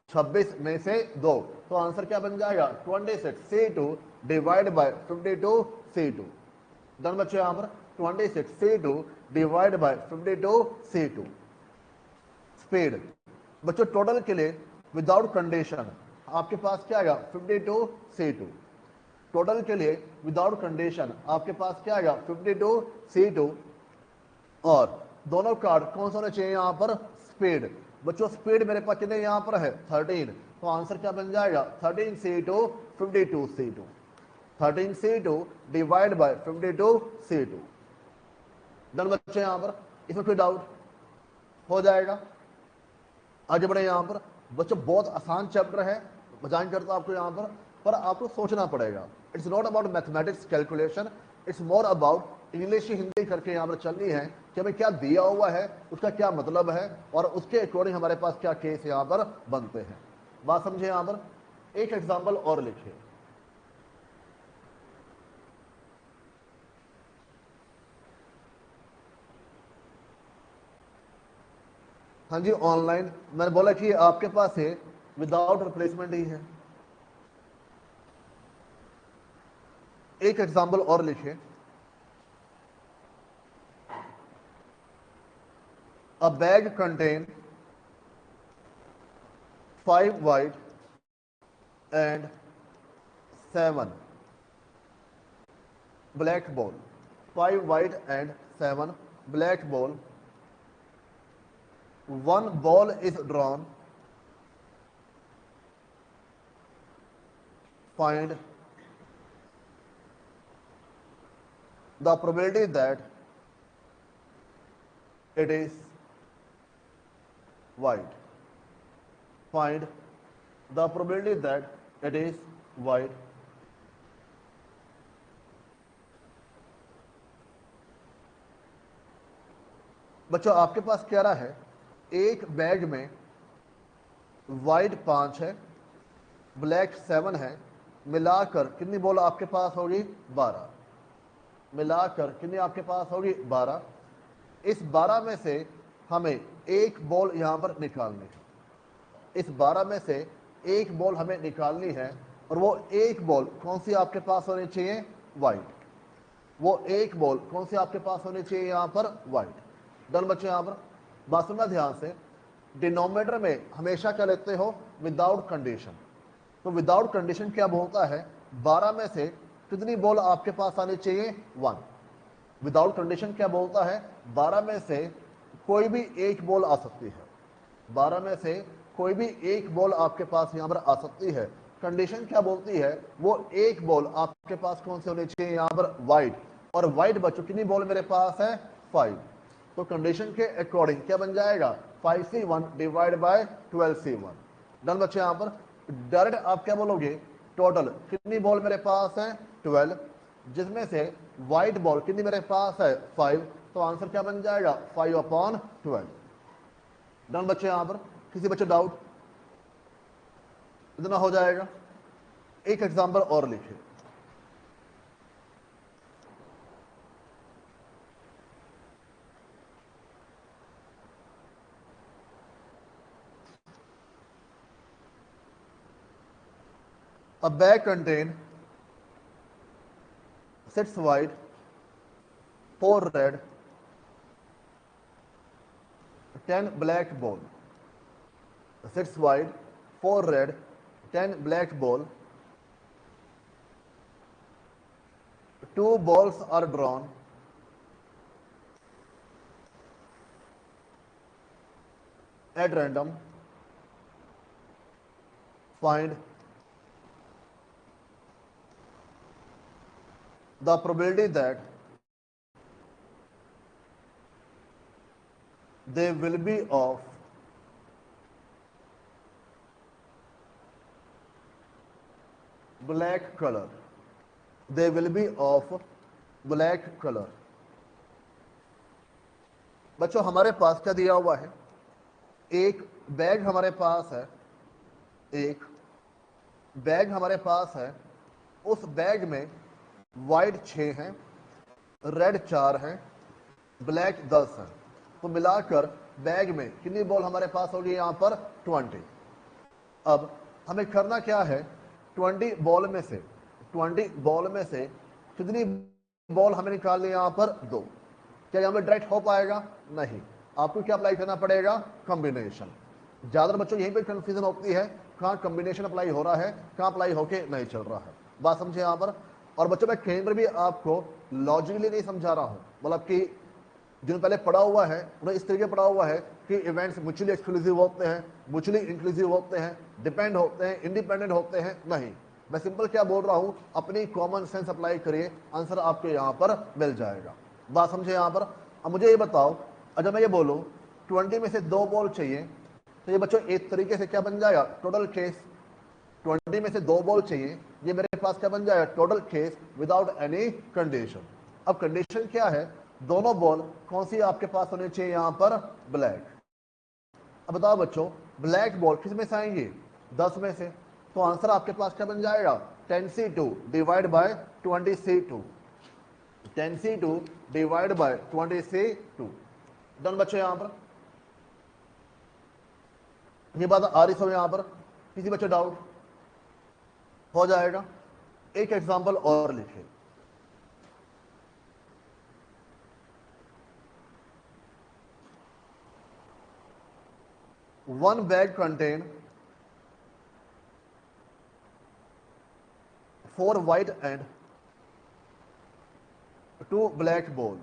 26 में से 2। तो आंसर क्या बन जाएगा 26C2 divide by 52C2। Done बच्चों यहाँ पर 26C2 divide by 52C2। Speed बच्चों टोटल के लिए विदाउट कंडीशन आपके पास क्या आएगा 52C2। टोटल के लिए विदाउट कंडीशन आपके पास क्या आएगा 52C2, और दोनों कार्ड कौन सा होना चाहिए यहाँ पर स्पीड। बच्चों स्पीड मेरे पास कितने यहाँ पर है 13। तो आंसर क्या बन जाएगा 13C2 52C2। 13C2 divide by 52C2। Done बच्चे यहाँ पर, इसमें कोई डाउट हो जाएगा? आगे बढ़े यहाँ पर बच्चों, बहुत आसान चैप्टर है, बजाइन करता आपको यहाँ पर आपको सोचना पड़ेगा। It's not about mathematics calculation, it's more about English Hindi करके यहाँ पर चलनी है कि हमें क्या दिया हुआ है, उसका क्या मतलब है, और उसके अकॉर्डिंग हमारे पास क्या केस यहाँ पर बनते हैं। बात समझे? यहाँ पर एक एग्जाम्पल और लिखिए। हाँ जी ऑनलाइन, मैंने बोला कि आपके पास है विदाउट रिप्लेसमेंट ही है। एक एग्जाम्पल और लिखिए। A bag contain 5 white and 7 black ball. 5 white and 7 black ball. One ball is drawn. Find the probability that it is white. Find the probability that it is white. बच्चों आपके पास क्या रहा है, एक बैग में वाइट 5 है, black 7 है, मिलाकर कितनी बॉल आपके पास होगी 12। मिलाकर कितनी आपके पास होगी 12। इस 12 में से हमें एक बॉल यहां पर निकालनी है। इस 12 में से एक बॉल हमें निकालनी है, और वो एक बॉल कौन सी आपके पास होनी चाहिए वाइट। वो एक बॉल कौन सी आपके पास होनी चाहिए यहां पर वाइट। डन बच्चे? यहां पर बात सुनना ध्यान से, डिनोमिनेटर में हमेशा क्या लेते हो विदाउट कंडीशन। तो विदाउट कंडीशन क्या बोलता है 12 में से कितनी बॉल आपके पास आनी चाहिए 1। विदाउट कंडीशन क्या बोलता है 12 में से कोई भी एक बॉल आ सकती है। 12 में से कोई भी एक बॉल आपके पास यहां पर आ सकती है। कंडीशन क्या बोलती है, वो एक बॉल आपके पास कौन सी होनी चाहिए यहां पर वाइट, और वाइट बच्चों कितनी बॉल मेरे पास है 5। तो कंडीशन के अकॉर्डिंग क्या बन जाएगा 5C1 divide by 12C1। Done बच्चे? यहां पर डायरेक्ट आप क्या बोलोगे टोटल कितनी बॉल मेरे पास है 12, जिसमें से व्हाइट बॉल कितनी मेरे पास है 5। तो आंसर क्या बन जाएगा 5/12। डन बच्चे? यहां पर किसी बच्चे डाउट? इतना हो जाएगा। एक एग्जांपल और लिखिए। A bag contain 6 white, 4 red, 10 black ball. 6 white, 4 red, 10 black ball. 2 balls are drawn. At random. Find the probability that they will be of black color. They will be of black color. बच्चों हमारे पास क्या दिया हुआ है, एक bag हमारे पास है, एक बैग हमारे पास है, उस बैग में वाइट 6 हैं, रेड 4 हैं, ब्लैक 10 हैं, तो मिलाकर बैग में कितनी बॉल हमारे पास होगी यहां पर 20। अब हमें करना क्या है, 20 बॉल में से कितनी बॉल हमें निकालनी है यहां पर 2। क्या यहां पर डायरेक्ट हो पाएगा, नहीं, आपको क्या अप्लाई करना पड़ेगा, कॉम्बिनेशन। ज्यादा बच्चों यहीं पे कंफ्यूजन होती है, कहां कॉम्बिनेशन अप्लाई हो रहा है, कहां अप्लाई होके नहीं चल रहा है, बात समझे यहां पर। और बच्चों मैं कहीं पर भी आपको लॉजिकली नहीं समझा रहा हूं, मतलब कि जिन्होंने पहले पढ़ा हुआ है उन्हें इस तरीके पढ़ा हुआ है कि इवेंट्स म्यूचुअली एक्सक्लूसिव होते हैं, म्यूचुअली इंक्लूसिव होते हैं, डिपेंड होते हैं, इंडिपेंडेंट होते हैं, नहीं। मैं सिंपल क्या बोल रहा हूं, अपनी कॉमन सेंस अप्लाई करिए, आंसर आपको यहां पर मिल जाएगा, बात समझे यहां पर। अब मुझे ये बताओ, अगर मैं ये बोलूं 20 में से 2 बॉल चाहिए, तो ये बच्चों एक तरीके से क्या बन जाएगा, टोटल केस। 20 में से 2 बॉल चाहिए, ये मेरे पास क्या बन जाएगा, total case without any condition. अब कंडीशन क्या है, दोनों बॉल कौन सी आपके पास होनी चाहिए यहां पर, ब्लैक। अब बताओ बच्चों, ब्लैक बॉल किस में से आएंगे, 10 में से, तो आंसर आपके पास क्या बन जाएगा, 10C2 divide by 20C2, 10C2 divide by 20C2। Done बच्चों, यहां पर ये बात आ रही सब, यहां पर किसी बच्चे डाउट हो जाएगा। एक एग्जांपल और लिखिए, one bag contain 4 white and 2 black ball.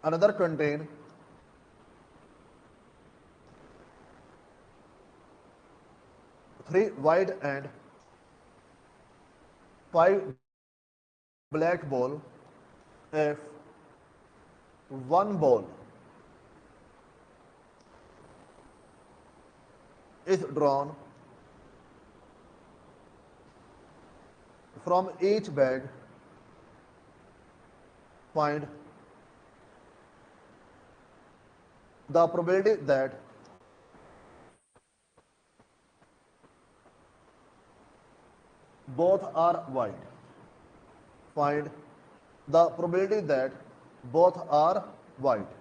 Another contain 3 white and 5 black ball. If one ball is drawn from each bag, find the probability that both are white. Find the probability that both are white.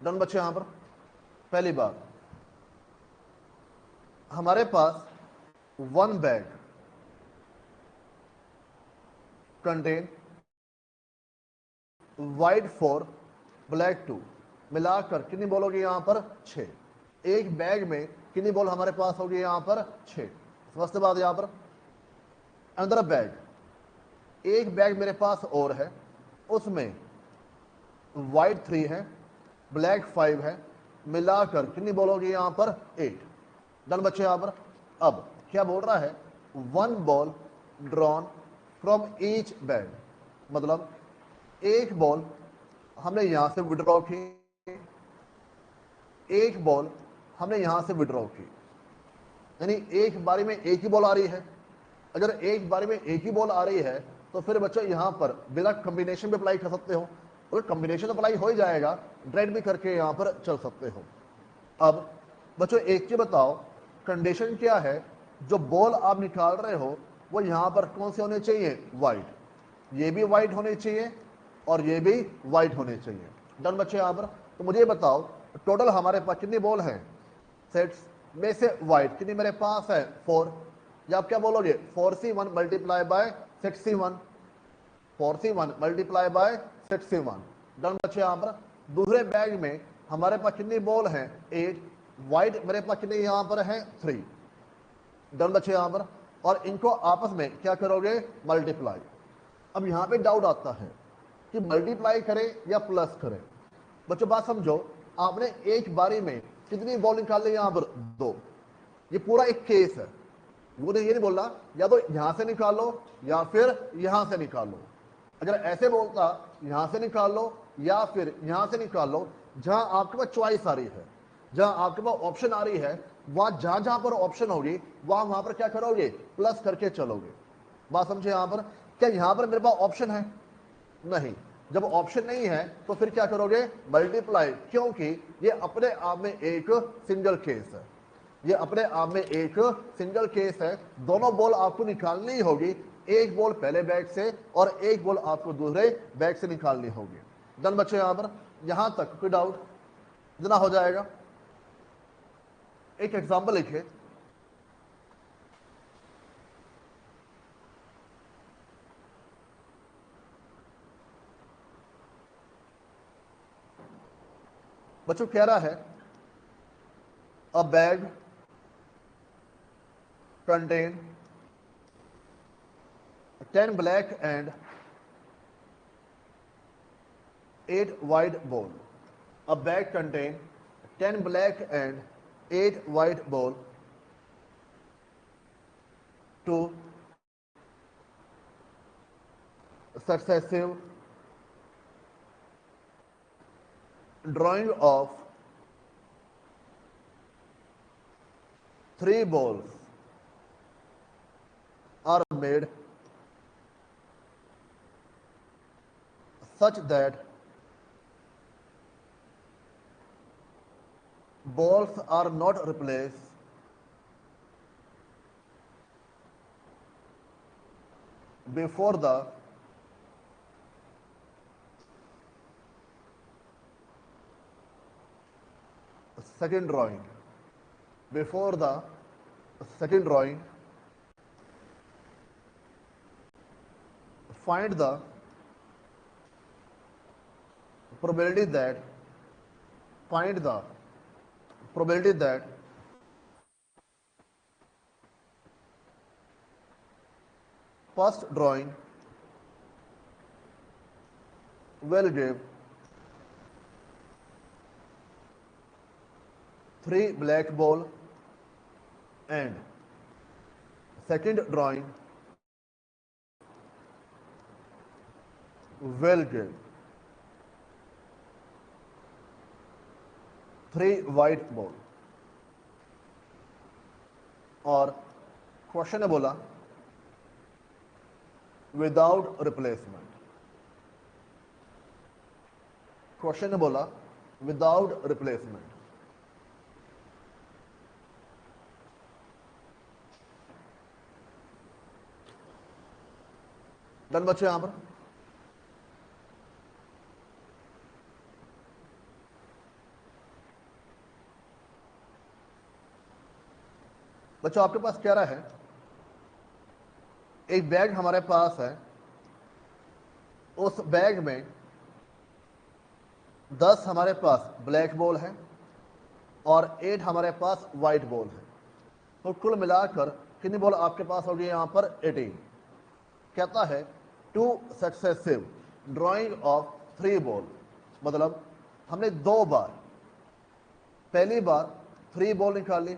Done बच्चे, यहां पर पहली बात, हमारे पास 1 bag contain white 4 black 2, मिलाकर कितनी ball होगी यहां पर 6। एक बैग में कितनी बॉल हमारे पास होगी यहां पर 6, समझते बात यहां पर। अंदर बैग, एक बैग मेरे पास और है, उसमें वाइट 3 है, ब्लैक 5 है, मिलाकर कितनी बॉल होगी यहां पर 8। डन बच्चे यहां पर। अब क्या बोल रहा है, 1 ball drawn from each bag, मतलब एक बॉल हमने यहां से विड्रॉ की, एक बॉल हमने यहां से विड्रॉ की, यानी एक बारी में एक ही बॉल आ रही है। अगर एक बारी में एक ही बॉल आ रही है तो फिर बच्चों यहां पर बिना कॉम्बिनेशन भी अप्लाई कर सकते हो, अगर कॉम्बिनेशन अप्लाई हो ही जाएगा डायरेक्ट भी करके यहां पर चल सकते हो। अब बच्चों एक चीज बताओ, कंडीशन क्या है, जो बॉल आप निकाल रहे हो वो यहां पर कौन से होने चाहिए, व्हाइट। ये भी व्हाइट होने चाहिए और ये भी व्हाइट होने चाहिए। डन बच्चे यहाँ पर। तो मुझे बताओ टोटल हमारे पास कितनी बॉल हैं सेट्स में से वाइट कितनी मेरे पास है 4, या आप क्या बोलोगे 4C1 multiply by 6C1, 4C1 multiply by 6C1। Done बच्चे यहाँ पर। दूसरे बैग में हमारे पास कितनी बॉल है 8, वाइट मेरे पास कितनी यहाँ पर है 3। डन बच्चे यहाँ पर। और इनको आपस में क्या करोगे मल्टीप्लाई। अब यहाँ पे डाउट आता है कि मल्टीप्लाई करें या प्लस करें। बच्चों बात समझो, आपने एक बारी में कितनी बॉल निकाल ली यहाँ पर 2। ये पूरा एक केस है, मुझे ये नहीं बोलना या तो यहां से निकालो या फिर यहां से निकालो। अगर ऐसे बोलता यहां से निकाल लो या फिर यहां से निकाल लो, जहां आपके पास चॉइस आ रही है, जहां आपके पास ऑप्शन आ रही है, वहां जहां जहां पर ऑप्शन होगी वहां पर क्या करोगे प्लस करके चलोगे। बात समझे यहाँ पर। क्या यहां पर मेरे पास ऑप्शन है? नहीं। जब ऑप्शन नहीं है तो फिर क्या करोगे मल्टीप्लाई, क्योंकि ये अपने आप में एक सिंगल केस है, ये अपने आप में एक सिंगल केस है। दोनों बॉल आपको निकालनी होगी, एक बॉल पहले बैग से और एक बॉल आपको दूसरे बैग से निकालनी होगी। डन बच्चे यहां पर। यहां तक कोई डाउट? इतना हो जाएगा। एक एग्जांपल लिखिए। बच्चों कह रहा है अ bag contain 10 black and 8 white ball. A bag contain 10 black and 8 white ball to successive drawing of 3 balls are made such that balls are not replaced before the second drawing. Before the second drawing, find the probability that first drawing will give 3 black ball and second drawing will give 3 white ball। और question ने बोला without replacement. Question ने बोला without replacement. Done बच्चे यहां पर। बच्चों आपके पास क्या रहा है, एक बैग हमारे पास है, उस बैग में 10 हमारे पास ब्लैक बॉल है और 8 हमारे पास व्हाइट बॉल है। तो कुल मिलाकर कितनी बॉल आपके पास होगी यहां पर 18। कहता है two successive drying of 3 ball, मतलब हमने 2 बार, पहली बार 3 बॉल निकाली,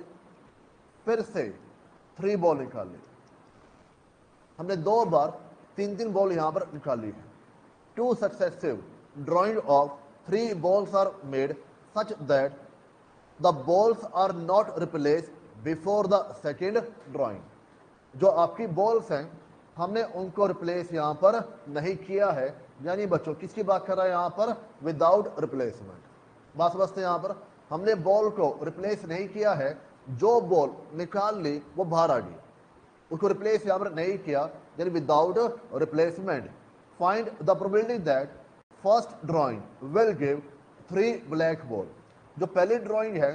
फिर से 3 बॉल निकाल ली। हमने 2 बार 3 बॉल यहां पर निकाली है। Two successive drying of 3 balls are made such that the balls are not replaced before the second drawing। जो आपकी बॉल्स हैं हमने उनको रिप्लेस यहां पर नहीं किया है, यानी बच्चों किसकी बात कर रहा है यहां पर विदाउट रिप्लेसमेंट। बात समझते हैं, यहां पर हमने बॉल को रिप्लेस नहीं किया है, जो बॉल निकाल ली वो बाहर आ गई, उसको रिप्लेस यहां पर नहीं किया, यानी without replacement. Find the probability that first drawing will give 3 black ball. जो पहली ड्राइंग है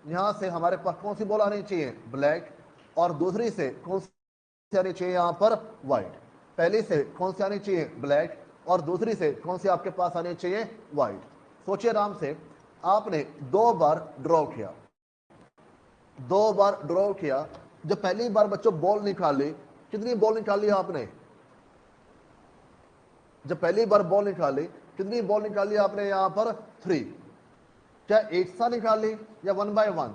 यहां से हमारे पास कौन सी बॉल आनी चाहिए, ब्लैक, और दूसरी से कौन सी आनी चाहिए यहां पर, व्हाइट। पहली से कौन सी आनी चाहिए, ब्लैक, और दूसरी से कौन सी आपके पास आनी चाहिए, व्हाइट। सोचिए आराम से, आपने 2 बार ड्रॉ किया, 2 बार ड्रॉ किया। जब पहली बार बच्चों बॉल निकाली, कितनी बॉल निकाली आपने, जब पहली बार बॉल निकाली कितनी बॉल निकाली आपने यहां पर, 3। क्या एक साथ निकाली या 1 बाय 1,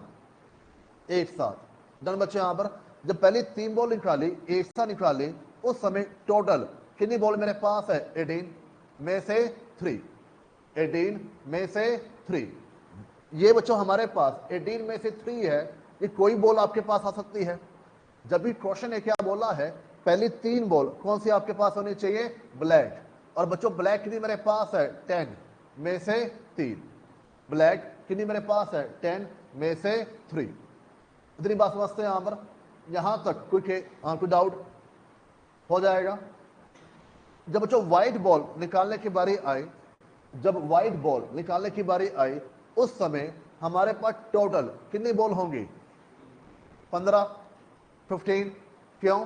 एक साथ। डन बच्चे, यहां पर जब पहली 3 बॉल निकाली, एक साथ निकाली, उस समय टोटल कितनी बॉल मेरे पास है, 18 में से 3, 18 में से 3। ये बच्चों हमारे पास 18 में से 3 है। ये कोई बॉल आपके पास आ सकती है। जब भी क्वेश्चन है क्या बोला है, पहली 3 बॉल कौन सी आपके पास होनी चाहिए, ब्लैक। और बच्चों ब्लैक कितनी मेरे पास है, 10 में से 3। ब्लैक कितनी मेरे पास है, 10 में से 3। इतनी बात समझते हैं यहां पर, यहां तक कोई डाउट हो जाएगा। जब बच्चों व्हाइट बॉल निकालने की बारी आई, जब व्हाइट बॉल निकालने की बारी आई, उस समय हमारे पास टोटल कितनी बॉल होंगी, 15, 15। क्यों,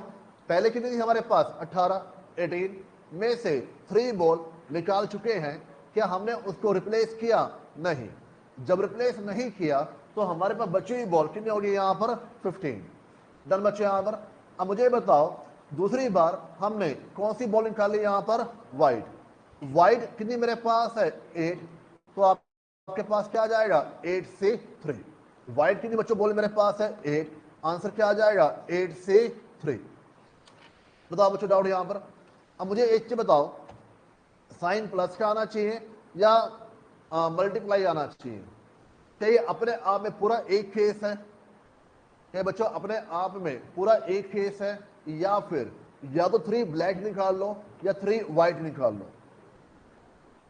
पहले कितनी थी हमारे पास, 18, 18 में से 3 बॉल निकाल चुके हैं। क्या हमने उसको रिप्लेस किया, नहीं। जब रिप्लेस नहीं किया तो हमारे पास बची हुई बॉल कितनी होगी यहां पर, 15। डन बच्चे यहां पर। अब मुझे बताओ, दूसरी बार हमने कौन सी बॉल निकाली यहां पर, व्हाइट। व्हाइट कितनी मेरे पास है, 8। तो आपके पास क्या आ जाएगा, 8 से 3। व्हाइट कितनी बच्चों बॉल मेरे पास है, 8। आंसर क्या आ जाएगा, 8 से 3। बताओ बच्चों डाउट यहां पर। अब मुझे एक चीज बताओ, साइन प्लस का आना चाहिए या मल्टीप्लाई आना चाहिए। क्या ये अपने आप में पूरा एक केस है, क्या बच्चों अपने आप में पूरा एक केस है, या फिर या तो 3 ब्लैक निकाल लो या 3 व्हाइट निकाल लो।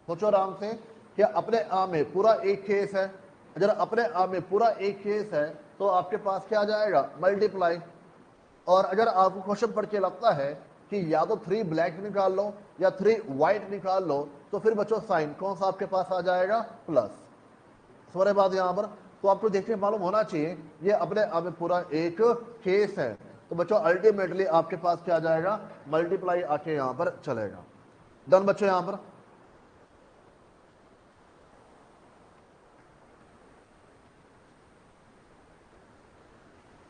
सोचो आराम से, क्या अपने आप में पूरा एक केस है। अगर अपने आप में पूरा एक केस है तो आपके पास क्या आ जाएगा, मल्टीप्लाई। और अगर आपको क्वेश्चन पढ़ के लगता है कि या तो 3 ब्लैक निकाल लो या 3 व्हाइट निकाल लो, तो फिर बच्चों साइन कौन सा आपके पास आ जाएगा, प्लस। समझ बात यहां पर। तो आपको देखने मालूम होना चाहिए ये अपने आप में पूरा एक केस है। तो बच्चों अल्टीमेटली आपके पास क्या आ जाएगा, मल्टीप्लाई आके यहां पर चलेगा। डन बच्चों यहां पर।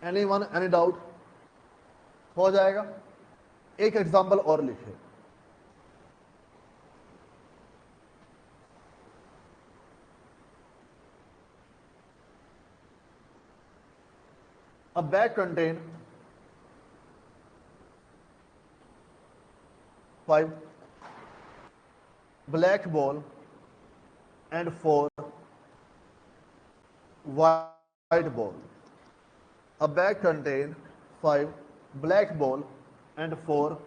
एनीवन, एनी डाउट, हो जाएगा। एक एग्जांपल और लिखे। A bag contain 5 black ball and 4 white ball. A bag contain 5 black ball and 4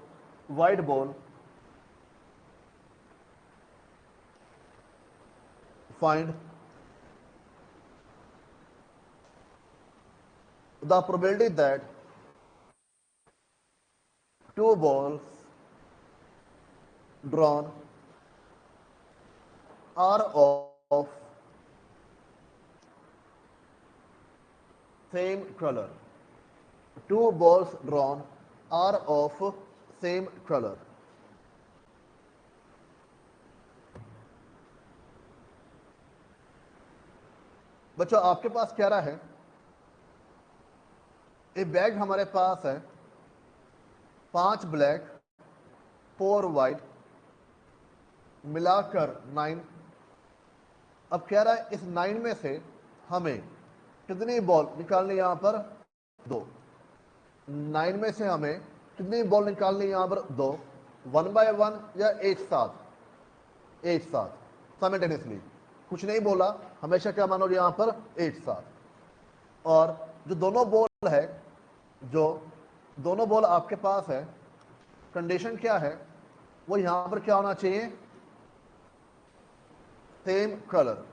white ball. Find the probability that 2 balls drawn are of same color. 2 balls drawn are of same color. बच्चों आपके पास क्या रहा है, एक bag हमारे पास है, 5 black 4 white मिलाकर 9। अब कह रहा है इस 9 में से हमें कितनी बॉल निकालनी यहां पर, 2। 9 में से हमें कितनी बॉल निकालनी यहां पर, 2। 1 बाय 1 या एक साथ, एक साथ साइमल्टेनियसली। कुछ नहीं बोला, हमेशा क्या मानोगे यहां पर, एक साथ। और जो दोनों बॉल है, जो दोनों बॉल आपके पास है, कंडीशन क्या है, वो यहां पर क्या होना चाहिए, सेम कलर।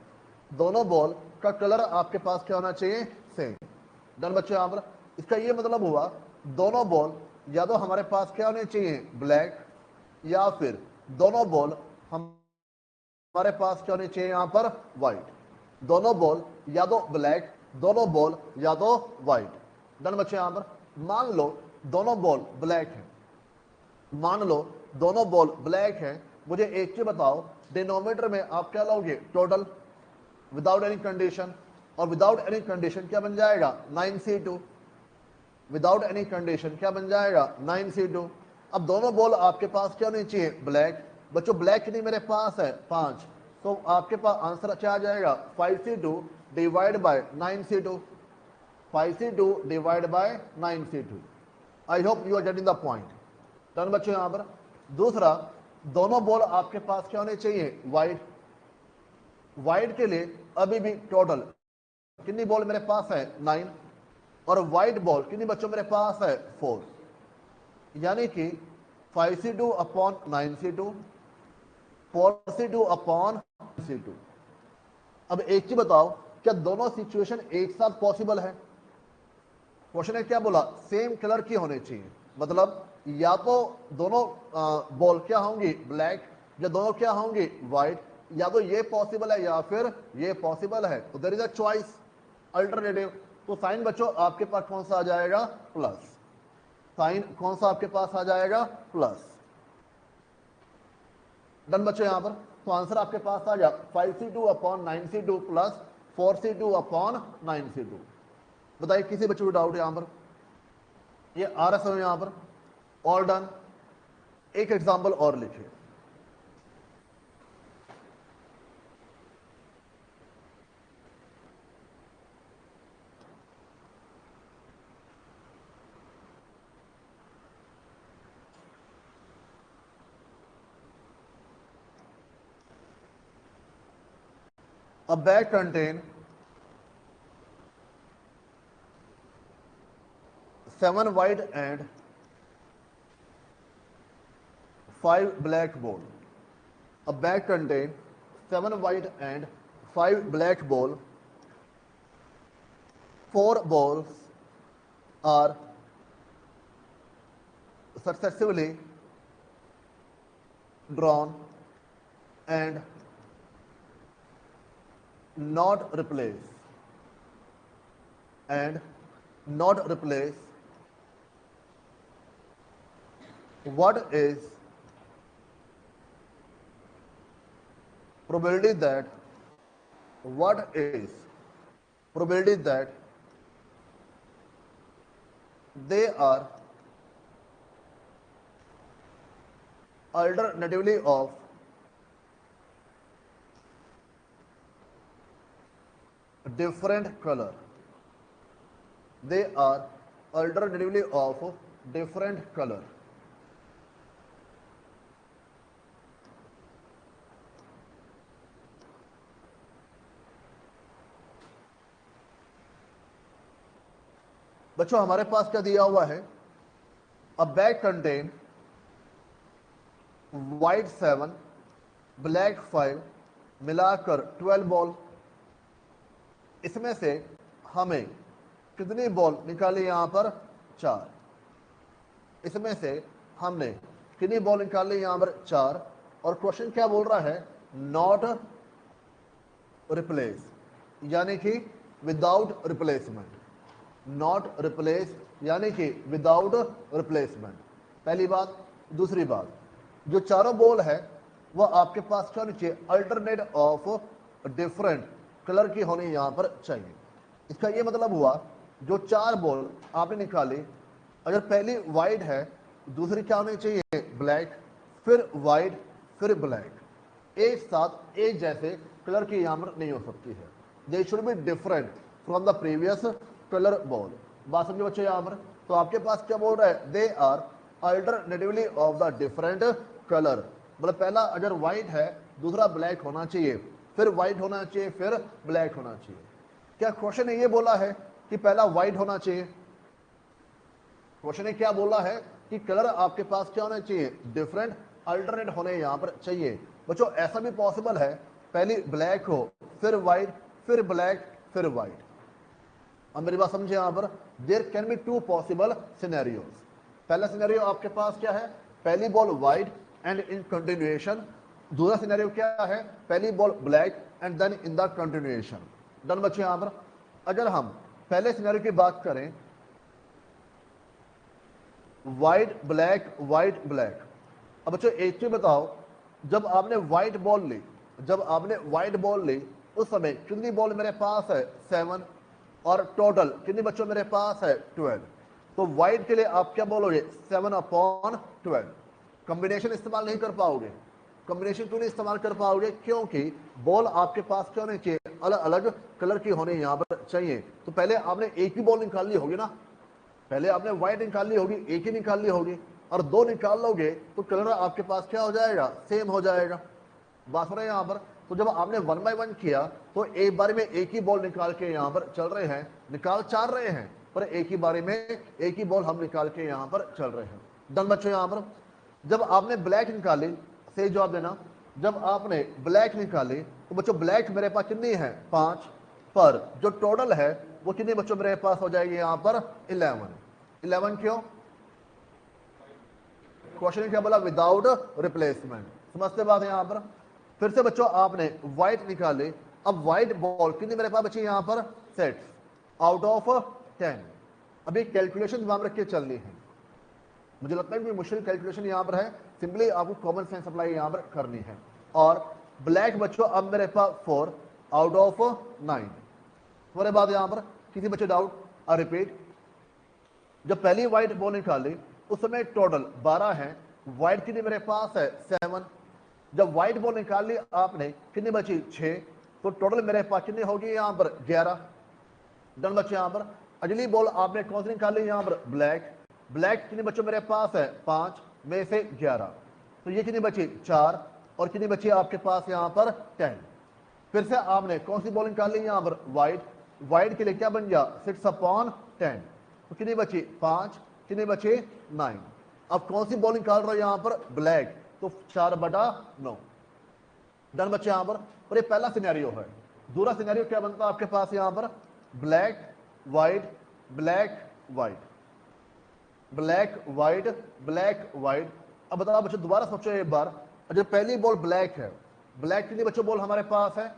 दोनों बॉल का कलर आपके पास क्या होना चाहिए, सेम। डन बच्चों यहां पर। इसका ये मतलब हुआ दोनों बॉल या तो हमारे पास क्या होने चाहिए, ब्लैक, या फिर दोनों बॉल हम हमारे पास क्या होनी चाहिए यहाँ पर, व्हाइट। दोनों बॉल या तो ब्लैक, दोनों बॉल या तो व्हाइट। डन बच्चे। यहाँ पर मान लो दोनों बॉल ब्लैक है, मान लो दोनों बॉल ब्लैक है। मुझे एक चीज बताओ, डिनोमिनेटर में आप क्या लोगे, टोटल, विदाउट एनी कंडीशन। और विदाउट एनी कंडीशन क्या बन जाएगा, 9c2। विदाउट एनी कंडीशन क्या बन जाएगा, 9c2। अब दोनों बॉल आपके पास क्या होनी चाहिए, ब्लैक। बच्चों ब्लैक कितनी मेरे पास है, 5। तो आपके पास आंसर क्या आ जाएगा, 5c2 divide by 9c2। 5c2 divide by 9c2। I hope you are getting the point. Done बच्चों। यहां पर दूसरा, दोनों बॉल आपके पास क्या होने चाहिए, वाइट। वाइट के लिए अभी भी टोटल कितनी बॉल मेरे पास है, 9। और व्हाइट बॉल कितनी बच्चों मेरे पास है, 4। यानी कि 5c2 upon 9c2, 4c2 upon c2। अब एक चीज बताओ, क्या दोनों सिचुएशन एक साथ पॉसिबल है। क्वेश्चन ने क्या बोला, सेम कलर की होने चाहिए। मतलब या तो दोनों बॉल क्या होंगी, ब्लैक, या दोनों क्या होंगी, व्हाइट। या तो ये पॉसिबल है या फिर ये पॉसिबल है। तो there is a choice, alternative. तो साइन बच्चों आपके पास कौन सा आ जाएगा, प्लस। साइन कौन सा आपके पास आ जाएगा, प्लस। डन बच्चों। यहां पर तो आंसर आपके पास आ गया 5c2 upon 9c2 plus 4c2 upon 9c2। बताइए किसी बच्चों को डाउट है यहां पर, ये आ रहा समझ यहां पर, ऑल डन। एक एग्जांपल और लिखिए। A bag contain 7 white and 5 black ball. A bag contain 7 white and 5 black ball. 4 balls are successively drawn and not replaced. And not replaced. What is probability that what is probability that they are alternatively of different color. They are alternatively of different color. बच्चों हमारे पास क्या दिया हुआ है, अ bag contain white 7 black 5 मिलाकर 12 ball. इसमें से हमें कितनी बॉल निकाली, यहां पर 4। इसमें से हमने कितनी बॉल निकाली, यहां पर 4। और क्वेश्चन क्या बोल रहा है, नॉट रिप्लेस, यानी कि विदाउट रिप्लेसमेंट। नॉट रिप्लेस यानी कि विदाउट रिप्लेसमेंट, पहली बात। दूसरी बात, जो चारों बॉल है वह आपके पास क्या होनी चाहिए, अल्टरनेट ऑफ डिफरेंट कलर की होनी यहां पर चाहिए। इसका यह मतलब हुआ, जो 4 बॉल आपने निकाली, अगर पहली व्हाइट है, दूसरी क्या होनी चाहिए, ब्लैक, फिर व्हाइट, फिर ब्लैक। एक साथ एक जैसे कलर की यहां पर नहीं हो सकती है। They should be different from the previous colour ball. बात समझे बच्चे यहां पर। तो आपके पास क्या बोल रहा है, they are alternatively of the different colour. मतलब पहला अगर व्हाइट है, दूसरा ब्लैक होना चाहिए, फिर व्हाइट होना चाहिए, फिर ब्लैक होना चाहिए। क्या क्वेश्चन ने ये बोला है कि पहला व्हाइट होना चाहिए? क्वेश्चन ने क्या बोला है कि कलर आपके पास क्या होना चाहिए, डिफरेंट अल्टरनेट होने यहां पर चाहिए। बच्चों ऐसा भी पॉसिबल है, पहली ब्लैक हो, फिर व्हाइट, फिर ब्लैक, फिर व्हाइट। अब मेरी बात समझे यहां पर, there can be 2 possible scenarios. पहला सिनेरियो आपके पास क्या है, पहली ball white and in continuation दूसरा सिनेरियो क्या है, पहली ball black and then in the continuation. Done बच्चे। यहां पर अगर हम पहले सिनेरियो की बात करें, व्हाइट ब्लैक व्हाइट ब्लैक। अब बच्चों एक चीज बताओ, जब आपने व्हाइट बॉल ली, जब आपने व्हाइट बॉल ली उस समय कितनी बॉल मेरे पास है, 7, और टोटल कितनी बच्चों मेरे पास है, 12। तो व्हाइट के लिए आप क्या बोलोगे, 7/12। कॉम्बिनेशन इस्तेमाल नहीं कर पाओगे। कॉम्बिनेशन क्यों नहीं इस्तेमाल कर पाओगे, क्योंकि बॉल आपके पास क्या होनी चाहिए, अलग अलग कलर की होनी यहाँ पर चाहिए। तो पहले आपने एक ही बॉल निकाल ली होगी ना, पहले आपने व्हाइट निकाल ली होगी, एक ही निकाल ली होगी, और दो निकाल लोगे तो कलर आपके पास क्या हो जाएगा, सेम हो जाएगा। बात हो रही है यहाँ पर। तो जब आपने 1 बाय 1 किया तो एक बार में एक ही बॉल निकाल के यहाँ पर चल रहे हैं, निकाल 4 रहे हैं, पर एक ही बारी में एक ही बॉल हम निकाल के यहाँ पर चल रहे हैं। डन बच्चों। यहाँ पर जब आपने ब्लैक निकाली, सही जवाब देना, जब आपने ब्लैक निकाली तो बच्चों ब्लैक मेरे पास कितनी है, 5, पर जो टोटल है वो कितनी बच्चों मेरे पास हो जाएगी यहाँ पर, 11। क्यों, क्वेश्चन क्या बोला, विदाउट रिप्लेसमेंट। समझते बात है यहाँ पर। फिर से बच्चों आपने व्हाइट निकाले, अब व्हाइट बॉल कितनी मेरे पास बची यहाँ पर, सेट्स आउट ऑफ 10। अभी कैलकुलेशन दिमाग रख के चलनी है, मुझे लगता है कि मुश्किल कैलकुलेशन यहाँ पर है, सिंपली आपको कॉमन सेंस अप्लाई यहाँ पर करनी है। और ब्लैक बच्चों अब मेरे पास 4 आउट ऑफ 9। तुम्हारे बाद यहाँ पर किसी बच्चे डाउट, आ रिपीट, जब पहली व्हाइट बॉल निकाली उस समय टोटल 12 है, व्हाइट कितनी मेरे पास है, 7। जब व्हाइट बॉल निकाल ली आपने, कितनी बची, 6, तो टोटल मेरे पास कितनी होगी यहाँ पर, 11। डन बच्चे। यहाँ पर अगली बॉल आपने कौन सी निकाली, यहाँ पर ब्लैक। ब्लैक कितनी बच्चों मेरे पास है, 5 में से 11, तो ये कितनी बची, 4, और कितनी बची आपके पास यहाँ पर, 10। फिर से आपने कौन सी बॉल निकाल ली, यहाँ पर व्हाइट। व्हाइट के लिए क्या बन गया, 6/10, तो कितनी बची, 5, कितनी बची, 9। अब कौन सी बॉल निकाल रहे हो यहाँ पर, ब्लैक, तो 4/9। डन बच्चे। यहाँ पर ये पहला सिनेरियो है। दूसरा सिनेरियो क्या बनता है आपके पास, यहाँ पर black white black white, black white black white. अब बताओ बच्चों, दोबारा सोचो एक बार, जो पहली बॉल ब्लैक है, ब्लैक कितनी बच्चों बॉल हमारे पास है,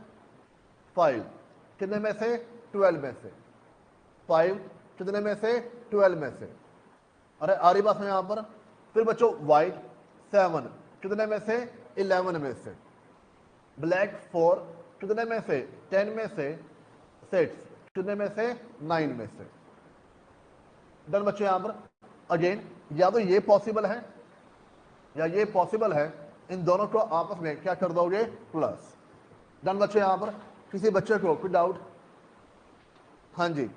5, कितने में से, 12 में से, 5 कितने में से, 12 में से। अरे आ रही बात है यहाँ पर। फिर बच्चों व्हाइट 7 कितने में से, 11 में से। ब्लैक 4 कितने में से, 10 में से। 6 कितने में से, 9 में से। डन बच्चों। यहाँ पर अगेन या तो ये पॉसिबल है या ये पॉसिबल है, इन दोनों को आपस में क्या कर दोगे, प्लस। डन बच्चों। यहाँ पर किसी बच्चे को कोई डाउट, हाँ जी,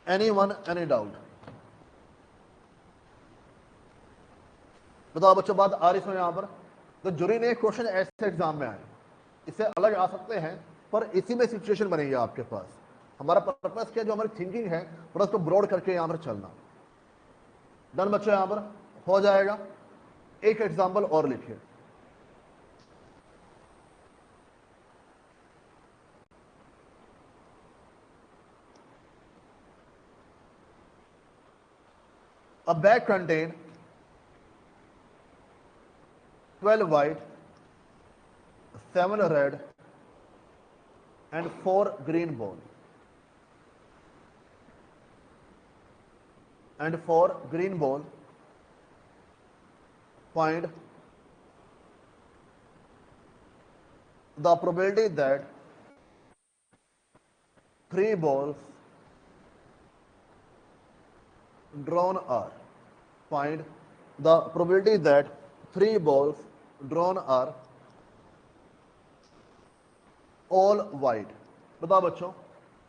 एनीवन, एनी डाउट, बताओ बच्चों, बात आ रही है यहाँ पर। तो जरूरी नहीं क्वेश्चन ऐसे एग्जाम में आए, इससे अलग आ सकते हैं, पर इसी में सिचुएशन बनेगी आपके पास। हमारा पर्पस क्या, जो हमारी थिंकिंग है थोड़ा उसको ब्रॉड करके यहाँ पर चलना। डन बच्चों। यहाँ पर हो जाएगा। एक एग्जाम्पल और लिखिए, a bag contain 12 white, 7 red and 4 green ball, and 4 green ball. Find the probability that 3 balls drawn are. Find the probability that 3 balls drawn are all white. बताओ बच्चों,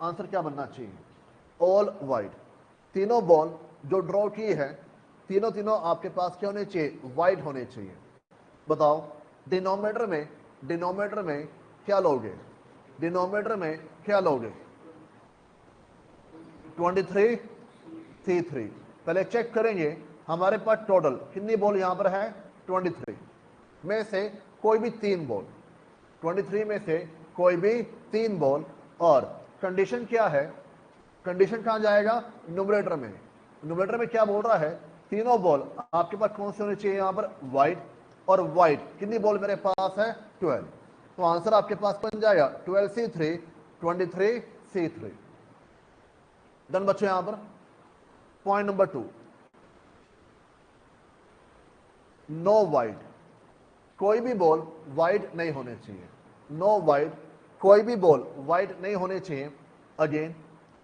आंसर क्या बनना चाहिए, ऑल वाइट। तीनों ball जो draw की है, तीनों तीनों आपके पास क्या होने चाहिए, वाइट होने चाहिए। बताओ डिनोमिनेटर में क्या लोगे, डिनोमिनेटर में क्या लोगे, 23 C3। पहले चेक करेंगे हमारे पास टोटल कितनी बॉल यहां पर है, 23 में से कोई भी 3 बॉल, 23 में से कोई भी 3 बॉल। और कंडीशन क्या है, कंडीशन कहां जाएगा, न्यूमरेटर में। न्यूमरेटर में क्या बोल रहा है, तीनों बॉल आपके पास कौन से होने चाहिए, यहां पर व्हाइट। और वाइट कितनी बॉल मेरे पास है 12। तो आंसर आपके पास बन जाएगा 12C3 23C3। डन बच्चों। यहां पर पॉइंट नंबर 2, नो वाइड, कोई भी बॉल वाइड नहीं होने चाहिए। नो वाइड, कोई भी बॉल वाइड नहीं होने चाहिए। अगेन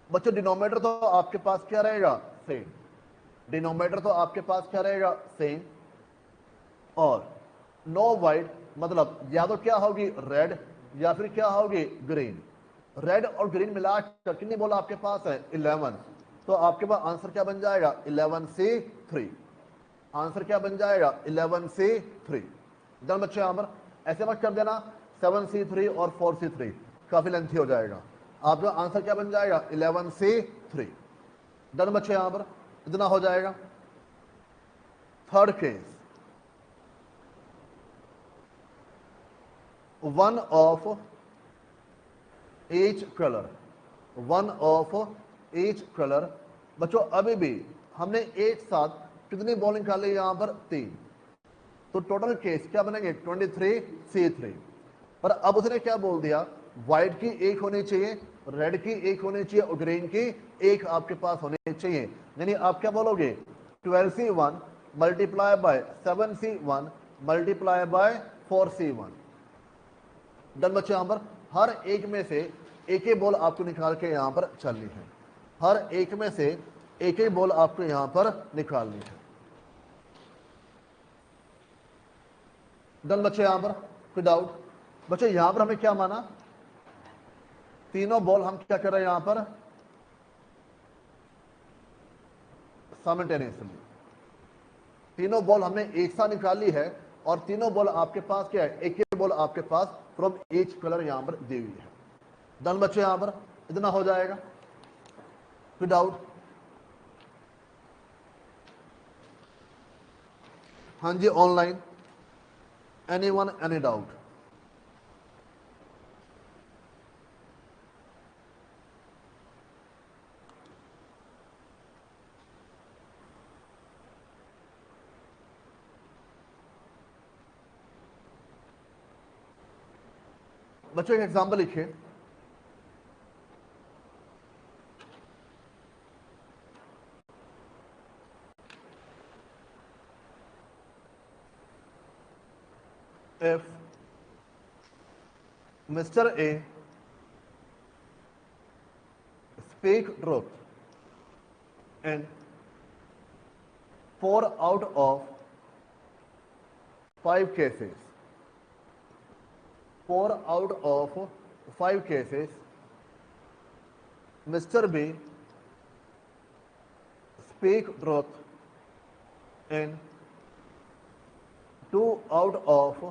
बच्चों डिनोमिनेटर तो आपके पास क्या रहेगा सेम, डिनोमिनेटर तो आपके पास क्या रहेगा सेम। और नो वाइड मतलब या तो क्या होगी रेड या फिर क्या होगी ग्रीन। रेड और ग्रीन मिलाकर कितनी बॉल आपके पास है 11। तो आपके पास आंसर क्या बन जाएगा 11C3। आंसर क्या बन जाएगा 11C3। डन बच्चे। यहां पर ऐसे मत कर देना 7C3 और 4C3, काफी लेंथी हो जाएगा। आपका आंसर क्या बन जाएगा 11C3। डन बच्चे। यहां पर इतना हो जाएगा। Third case, one of each colour, one of each colour. बच्चों अभी भी हमने एक साथ कितनी बॉल निकाली यहां पर 3। तो टोटल केस क्या बनेंगे 23C3। पर अब उसने क्या बोल दिया व्हाइट की एक होनी चाहिए, रेड की एक होनी चाहिए और ग्रीन की एक आपके पास होनी चाहिए। यानी आप क्या बोलोगे 12C1 multiply by 7C1 multiply by 4C1। Done बच्चे। यहां पर हर एक में से एक एक बॉल आपको निकाल के यहां पर चलनी है। हर एक में से एक एक बॉल आपको यहां पर निकालनी है। डन बच्चे। यहां पर कोई डाउट? बच्चे यहां पर हमें क्या माना, तीनों बॉल हम क्या कर रहे हैं यहां पर साइमल्टेनियसली, तीनों बॉल हमने एक साथ निकाली है और तीनों बॉल आपके पास क्या है एक एक बॉल आपके पास फ्रॉम ईच कलर यहां पर दी हुई है। डन बच्चे। यहां पर इतना हो जाएगा। कोई डाउट? हाँ जी ऑनलाइन, एनीवन एनी डाउट? बच्चों एक एग्जांपल लिखिए। If mister A speak truth in 4 out of 5 cases, 4 out of 5 cases, Mr. B speak truth in 2 out of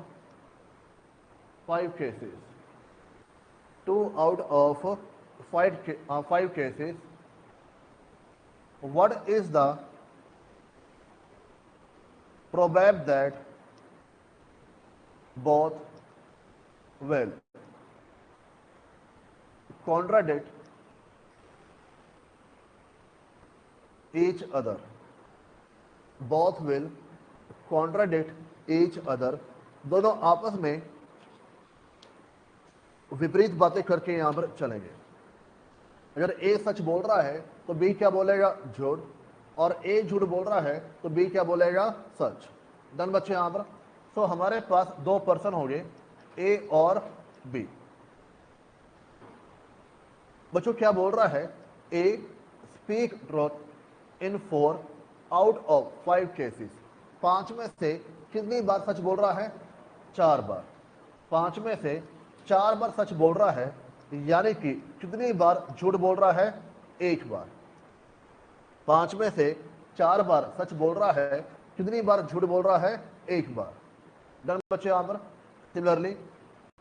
5 cases, 2 out of 5 cases. What is the probability that both will contradict each other? Both will contradict each other. दोनों आपस में विपरीत बातें करके यहां पर चलेंगे। अगर ए सच बोल रहा है तो बी क्या बोलेगा झूठ, और ए झूठ बोल रहा है तो बी क्या बोलेगा सच। डन बच्चे। यहां पर तो हमारे पास 2 पर्सन हो गए ए और बी। बच्चों क्या बोल रहा है A speak truth in 4 out of 5 cases. 5 में से कितनी बार सच बोल रहा है 4 बार। 5 में से 4 बार सच बोल रहा है, यानी कि कितनी बार झूठ बोल रहा है 1 बार। 5 में से 4 बार सच बोल रहा है, कितनी बार झूठ बोल रहा है 1 बार। डन बच्चे। यहां पर सिमिलरली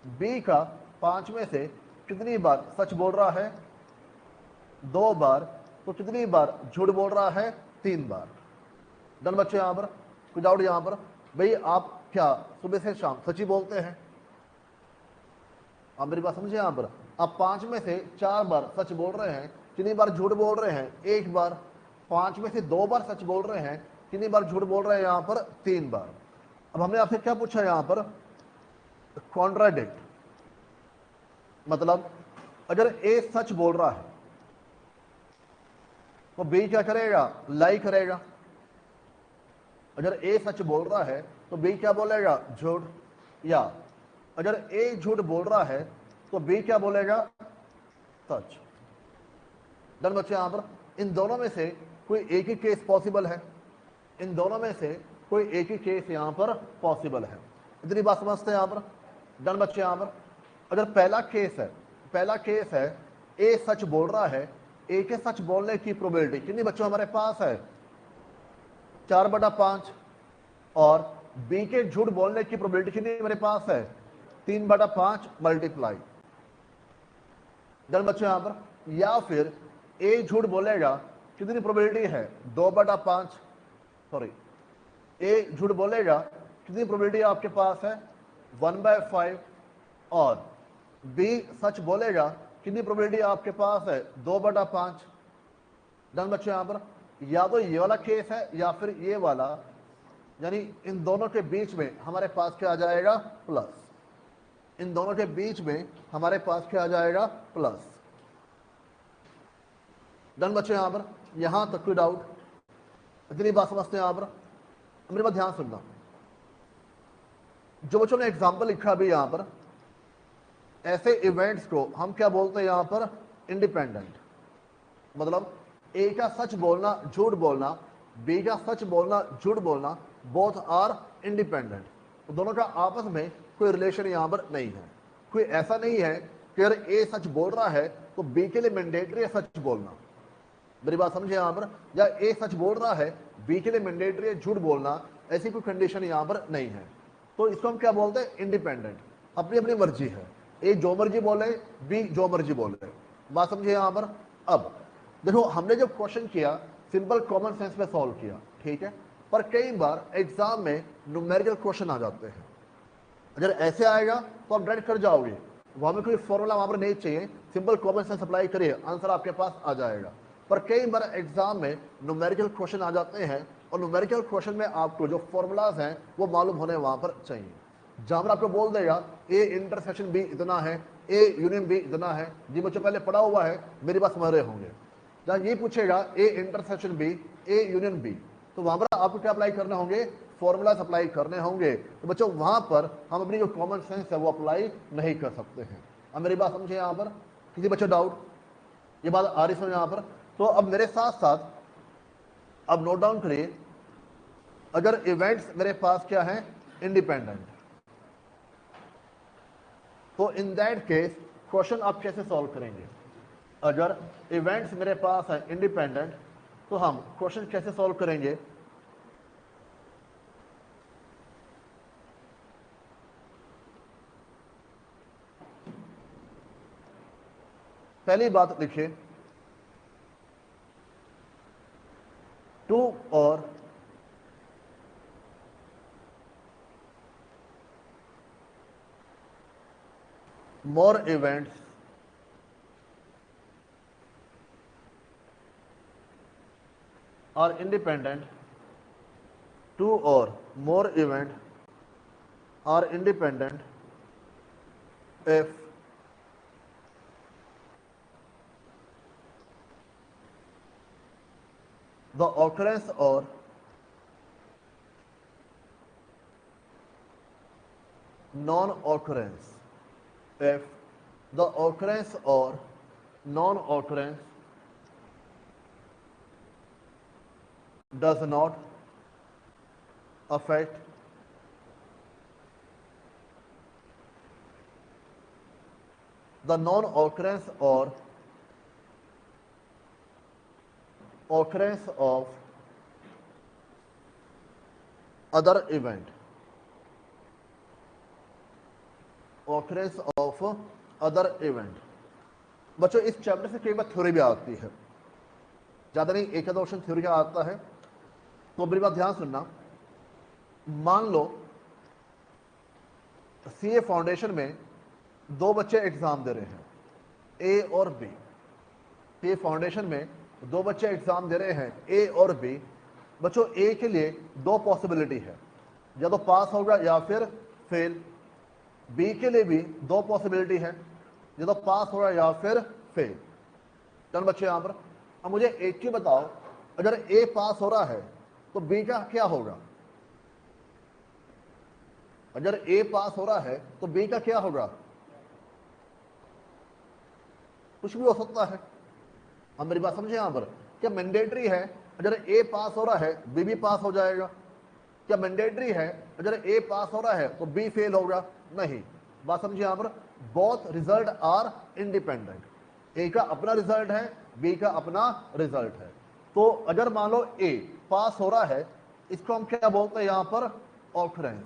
बी का 5 में से कितनी बार सच बोल रहा है 2 बार, तो कितनी बार झूठ बोल रहा है 3 बार। डन बच्चे। यहां पर कोई डाउट? यहां पर भाई आप क्या सुबह से शाम सच ही बोलते हैं? आप मेरी बात समझे? यहां पर आप 5 में से 4 बार सच बोल रहे हैं, कितनी बार झूठ बोल रहे हैं 1 बार। 5 में से 2 बार सच बोल रहे हैं, कितनी बार झूठ बोल रहे हैं यहां पर 3 बार। अब हमने आपसे क्या पूछा यहां पर, कॉन्ट्राडिक्ट, मतलब अगर ए सच बोल रहा है तो बी क्या करेगा, लाई करेगा। अगर ए सच बोल रहा है तो बी क्या बोलेगा, झूठ। या अगर ए झूठ बोल रहा है तो बी क्या बोलेगा, सच। डन बच्चे, यहां पर इन दोनों में से कोई एक ही केस पॉसिबल है, इन दोनों में से कोई एक ही केस यहां पर पॉसिबल है। इतनी बात समझते हैं यहां पर। डन बच्चे, यहां पर अगर पहला केस है ए सच बोल रहा है, ए के सच बोलने की प्रोबेबिलिटी कितनी बच्चों हमारे पास है, 4/5, और बी के झूठ बोलने की प्रोबेबिलिटी कितनी मेरे पास है, 3/5 मल्टीप्लाई। डन बच्चों, यहां पर या फिर ए झूठ बोलेगा, कितनी प्रोबेबिलिटी है, 2/5, सॉरी ए झूठ बोलेगा, कितनी प्रोबेबिलिटी आपके पास है, 1/5, और बी सच बोलेगा, कितनी प्रोबेबिलिटी आपके पास है, 2/5। डन बच्चों, यहां पर या तो ये वाला केस है या फिर ये वाला, यानी इन दोनों के बीच में हमारे पास क्या आ जाएगा, प्लस। इन दोनों के बीच में हमारे पास क्या आ जाएगा, प्लस। डन बच्चों, यहां पर यहां तक कोई डाउट, इतनी बात समझते हैं यहां पर। मेरी बात ध्यान सुनना, जो बच्चों ने एग्जाम्पल लिखा भी यहां पर, ऐसे इवेंट्स को हम क्या बोलते हैं यहां पर, इंडिपेंडेंट। मतलब ए का सच बोलना झूठ बोलना, बी का सच बोलना झूठ बोलना, बोथ आर इंडिपेंडेंट। तो दोनों का आपस में कोई रिलेशन यहां पर नहीं है। कोई ऐसा नहीं है कि अगर ए सच बोल रहा है तो बी के लिए मैंडेटरी है सच बोलना। मेरी बात समझे यहां पर, या ए सच बोल रहा है बी के लिए मैंडेटरी है झूठ बोलना, ऐसी कोई कंडीशन यहां पर नहीं है। तो इसको हम क्या बोलते हैं, इंडिपेंडेंट। अपनी अपनी मर्जी है, ए जो मर्जी बोले, बी जो मर्जी बोले। बात समझे यहां पर। अब देखो, हमने जब क्वेश्चन किया सिंपल कॉमन सेंस में सॉल्व किया, ठीक है, पर कई बार एग्जाम में न्यूमेरिकल क्वेश्चन आ जाते हैं। अगर ऐसे आएगा तो आप डायरेक्ट कर जाओगे, वहां में कोई फॉर्मूला वहां पर नहीं चाहिए, सिंपल कॉमन सेंस अप्लाई करिए, आंसर आपके पास आ जाएगा। पर कई बार एग्जाम में न्यूमेरिकल क्वेश्चन आ जाते हैं, और न्यूमेरिकल क्वेश्चन में आपको जो फॉर्मूलाज हैं वो मालूम होने वहां पर चाहिए। जहां पर आपको बोल देगा ए इंटरसेक्शन बी इतना है, ए यूनियन बी इतना है, जी बच्चों पहले पढ़ा हुआ है, मेरी बात समझ रहे होंगे। जहां ये पूछेगा A intersection B, A union B, तो वहां पर आपको क्या अप्लाई करने होंगे, फॉर्मूला अप्लाई करने होंगे। तो बच्चों वहां पर हम अपनी जो कॉमन सेंस है वो अप्लाई नहीं कर सकते हैं। अब मेरी बात समझे यहां पर, किसी बच्चों डाउट, ये बात आ रही समझ यहां पर। तो अब मेरे साथ साथ अब नोट डाउन करिए, अगर इवेंट्स मेरे पास क्या है, इंडिपेंडेंट, तो इन दैट केस क्वेश्चन आप कैसे सॉल्व करेंगे। अगर इवेंट्स मेरे पास है इंडिपेंडेंट तो हम क्वेश्चन कैसे सॉल्व करेंगे। पहली बात लिखिए, टू और more events are independent, two or more events are independent if the occurrence or non-occurrence, if the occurrence or non-occurrence does not affect the non-occurrence or occurrence of other event, occurrence of other event। बच्चों इस chapter से कई बार theory भी आती है, ज्यादा नहीं, एक आधा ऑप्शन थ्योरी का आता है। तो मेरी बात ध्यान सुनना, मान लो सीए फाउंडेशन में दो बच्चे एग्जाम दे रहे हैं, ए और बी। सीए फाउंडेशन में दो बच्चे एग्जाम दे रहे हैं, ए और बी। बच्चों ए के लिए दो पॉसिबिलिटी है, या तो पास होगा या फिर फेल। बी के लिए भी दो पॉसिबिलिटी है, या तो पास होगा या फिर फेल। चल बच्चे यहां पर अब मुझे एक चीज बताओ, अगर ए पास हो रहा है तो बी का क्या होगा? अगर ए पास हो रहा है तो बी का क्या होगा? कुछ भी हो सकता है। अब मेरी बात समझे यहां पर, क्या मैंडेटरी है अगर ए पास हो रहा है बी भी पास हो जाएगा? क्या मैंडेटरी है अगर ए पास हो रहा है तो बी फेल होगा? नहीं। बात समझिए यहां पर, बोथ रिजल्ट आर इंडिपेंडेंट। ए का अपना रिजल्ट है, बी का अपना रिजल्ट है। तो अगर मान लो ए पास हो रहा है, इसको हम क्या बोलते हैं यहां पर? ऑकरेंस।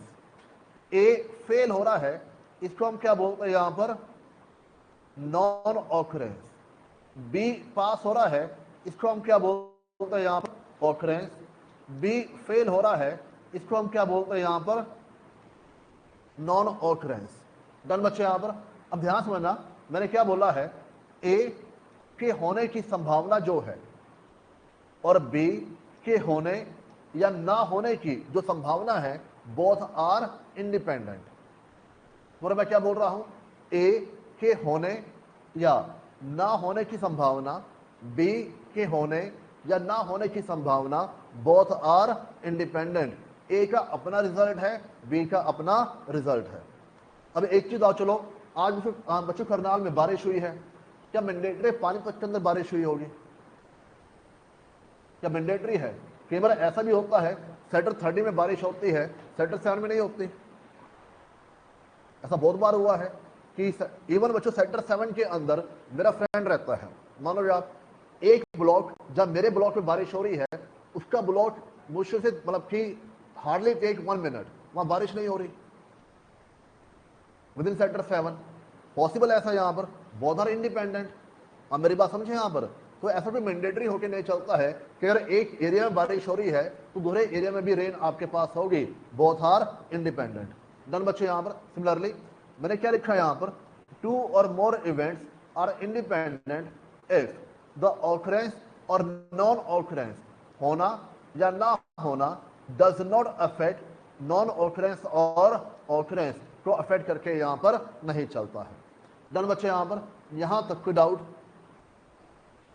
ए फेल हो रहा है, इसको हम क्या बोलते हैं यहां पर? Non occurrence. बी पास हो रहा है, इसको हम क्या बोलते हैं यहां पर? ऑकरेंस। बी फेल हो रहा है, इसको हम क्या बोलते हैं यहां पर? Non occurrence. डन बच्चे यहां पर। अब ध्यान समझना, मैंने क्या बोला है? ए के होने की संभावना जो है और बी के होने या ना होने की जो संभावना है, बोथ आर इंडिपेंडेंट। और मैं क्या बोल रहा हूं? ए के होने या ना होने की संभावना, बी के होने या ना होने की संभावना, बोथ आर इंडिपेंडेंट। ए का अपना रिजल्ट है, बी का अपना रिजल्ट है। अब एक चीज आओ, चलो आज बच्चों करनाल में बारिश हुई है, क्या मैंडेटरी पानीपत के अंदर बारिश हुई होगी? क्या मैंडेटरी है? कई बार ऐसा भी होता है सेक्टर 30 में बारिश होती है, सेक्टर 7 में नहीं होती। ऐसा बहुत बार हुआ है कि इवन बच्चों सेक्टर 7 के अंदर मेरा फ्रेंड रहता है, मान लो आप, एक ब्लॉक, जब मेरे ब्लॉक में बारिश हो रही है, उसका ब्लॉक मुश्किल से मतलब कि हार्डली टेक 1 मिनट, वहां बारिश नहीं हो रही विद इन सेक्टर 7। पॉसिबल ऐसा यहां पर, बहुत आर इंडिपेंडेंट। अब मेरी बात समझे यहां पर, तो ऐसा भी मैंडेटरी होकर नहीं चलता है कि अगर एक एरिया में बारिश हो रही है तो दूसरे एरिया में भी रेन आपके पास होगी। Both are independent. डन बच्चे यहां पर। सिमिलरली मैंने क्या लिखा है यहां पर? 2 और more events are independent if the occurrence और नॉन ऑकरेंस, होना या ना होना, does not affect non occurrence और ऑकरेंस को अफेक्ट करके यहां पर नहीं चलता है। डन बच्चे यहां पर, यहां तक कोई डाउट?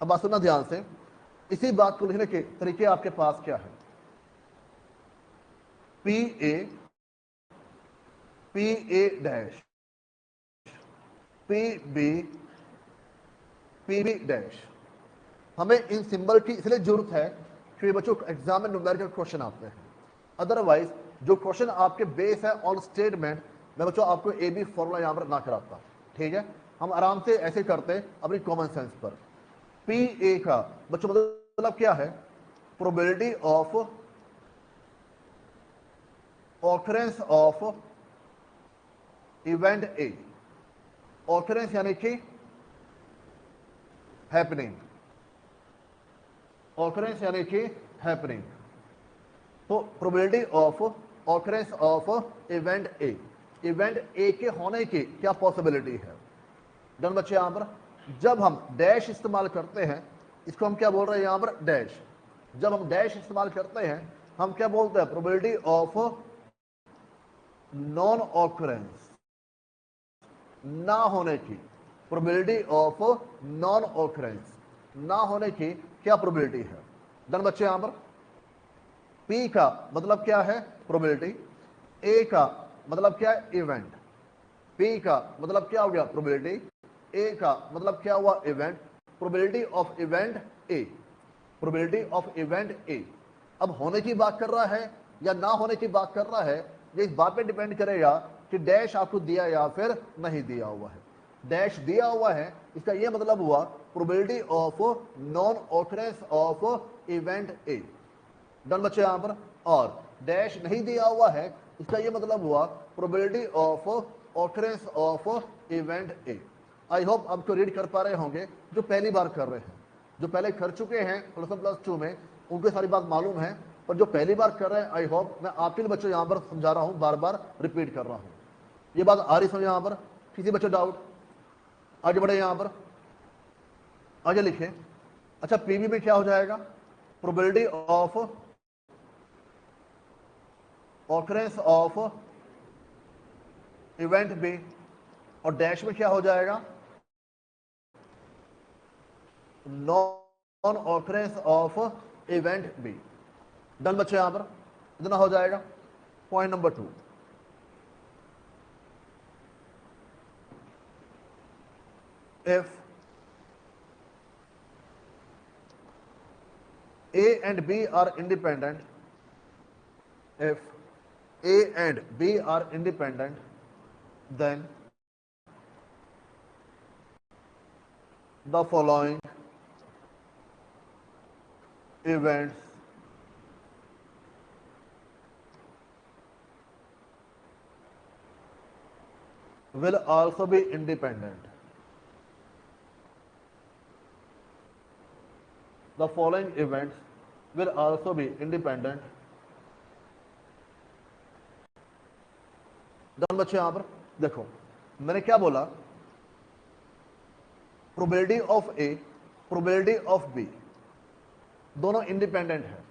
अब बात सुनना ध्यान से, इसी बात को लिखने के तरीके आपके पास क्या है? P A dash, P B dash. हमें इन सिंबल की इसलिए जरूरत है कि बच्चों एग्जाम में न्यूमेरिकल क्वेश्चन आते हैं। अदरवाइज जो क्वेश्चन आपके बेस है ऑन स्टेटमेंट, मैं बच्चों आपको ए बी फॉर्मूला यहां पर ना कराता, ठीक है? हम आराम से ऐसे करते हैं अपनी कॉमन सेंस पर। पी ए का बच्चों मतलब क्या है? Probability of occurrence of event A. Occurrence यानी कि हैपनिंग, ऑकरेंस यानी कि हैपनिंग। तो probability of occurrence of event A, event A के होने की क्या पॉसिबिलिटी है? डन बच्चे यहां पर जब हम डैश इस्तेमाल करते हैं, इसको हम क्या बोल रहे हैं यहां पर? डैश। जब हम डैश इस्तेमाल करते हैं, हम क्या बोलते हैं? प्रोबेबिलिटी ऑफ नॉन ऑकरेंस, ना होने की, प्रोबेबिलिटी ऑफ नॉन ऑकरेंस, ना होने की क्या प्रोबेबिलिटी है? डन बच्चे यहां पर। पी का मतलब क्या है? प्रोबेबिलिटी। ए का मतलब क्या है? इवेंट। पी का मतलब क्या हो गया? प्रोबेबिलिटी। ए का मतलब क्या हुआ? Event. Probability of event A, probability of event A. अब होने की बात कर रहा है या ना होने की बात कर रहा है, ये इस बात पे डिपेंड करेगा कि डैश आपको दिया या फिर नहीं दिया हुआ है। डैश दिया हुआ है, इसका यह मतलब हुआ probability of non occurrence of event A. Done बच्चे यहां पर। और डैश नहीं दिया हुआ है, इसका यह मतलब हुआ probability of occurrence of event A. I hope आपको रीड कर पा रहे होंगे जो पहली बार कर रहे हैं। जो पहले कर चुके हैं +1+2 में, उनको सारी बात मालूम है, पर जो पहली बार कर रहे हैं, आई होप मैं आपके लिए बच्चों यहां पर समझा रहा हूं, बार बार रिपीट कर रहा हूं। ये बात आ रही समझ यहां पर? किसी बच्चों डाउट? आगे बढ़े यहां पर, आगे लिखे। अच्छा, पीवी में क्या हो जाएगा? Probability of occurrence of event B, और डैश में क्या हो जाएगा, non occurrence of event B. Done बच्चे, यहां पर इतना हो जाएगा। Point number 2, if A and B are independent, if A and B are independent, then the following events will also be independent. The following events will also be independent. Done बच्चे, यहां पर देखो मैंने क्या बोला, probability of A, probability of B, दोनों independent है,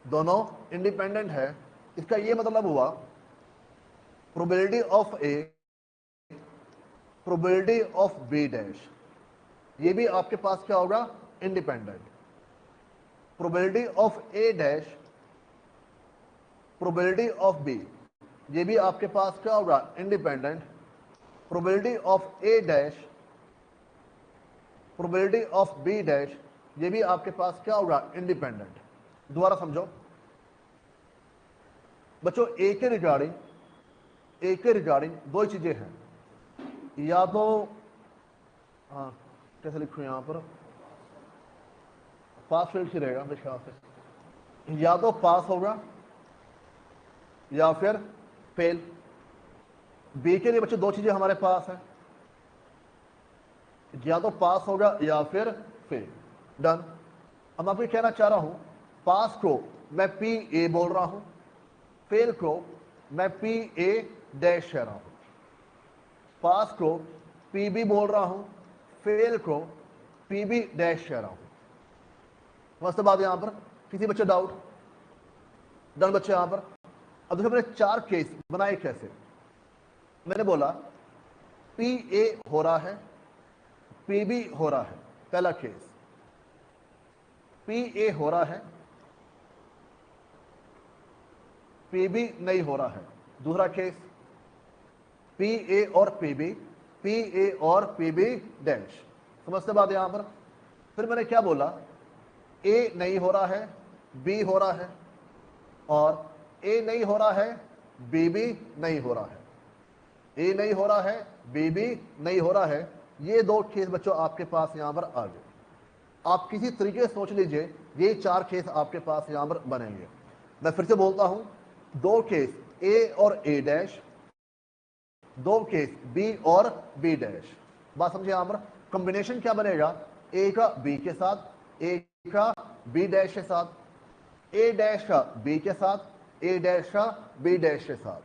दोनों इंडिपेंडेंट है। इसका ये मतलब हुआ probability of A, probability of B dash, ये भी आपके पास क्या होगा, independent. Probability of A dash, probability of B, ये भी आपके पास क्या होगा, independent. Probability of A dash, probability of B dash, ये भी आपके पास क्या होगा, इंडिपेंडेंट। दोबारा समझो बच्चों, ए के रिगार्डिंग, ए के रिगार्डिंग दो चीजें हैं, या तो हाँ कैसे लिखूं यहां पर, पास फेल ही रहेगा मेरे ख्याल से, या तो पास होगा या फिर फेल। बी के लिए बच्चे दो चीजें हमारे पास है, या तो पास होगा या फिर फेल। डन। अब मैं आपको कहना चाह रहा हूं, पास को मैं पी ए बोल रहा हूं, फेल को मैं पी ए डैश कह रहा हूं, पास को पी बी बोल रहा हूं, फेल को पी बी डैश कह रहा हूं। समझते बात यहां पर, किसी बच्चे डाउट? डन बच्चे यहां पर। अब देखो मैंने 4 केस बनाए कैसे। मैंने बोला पी ए हो रहा है, पी बी हो रहा है, पहला केस। पी ए हो रहा है, पी बी नहीं हो रहा है, दूसरा केस। पी ए और पी बी, पी ए और पी बी डैश। समझते बात यहां पर। फिर मैंने क्या बोला, ए नहीं हो रहा है, बी हो रहा है, और ए नहीं हो रहा है, बी भी नहीं हो रहा है, ए नहीं हो रहा है, बी भी नहीं हो रहा है। ये दो केस बच्चों आपके पास यहां पर आ गए। आप किसी तरीके से सोच लीजिए, ये 4 केस आपके पास यहां पर बनेंगे। मैं फिर से बोलता हूं, 2 केस ए और ए डैश, 2 केस बी और बी डैश। बात समझे यहां पर? कॉम्बिनेशन क्या बनेगा, ए का बी के साथ, ए का बी डैश के साथ, ए डैश का बी के साथ, ए डैश का बी डैश के साथ।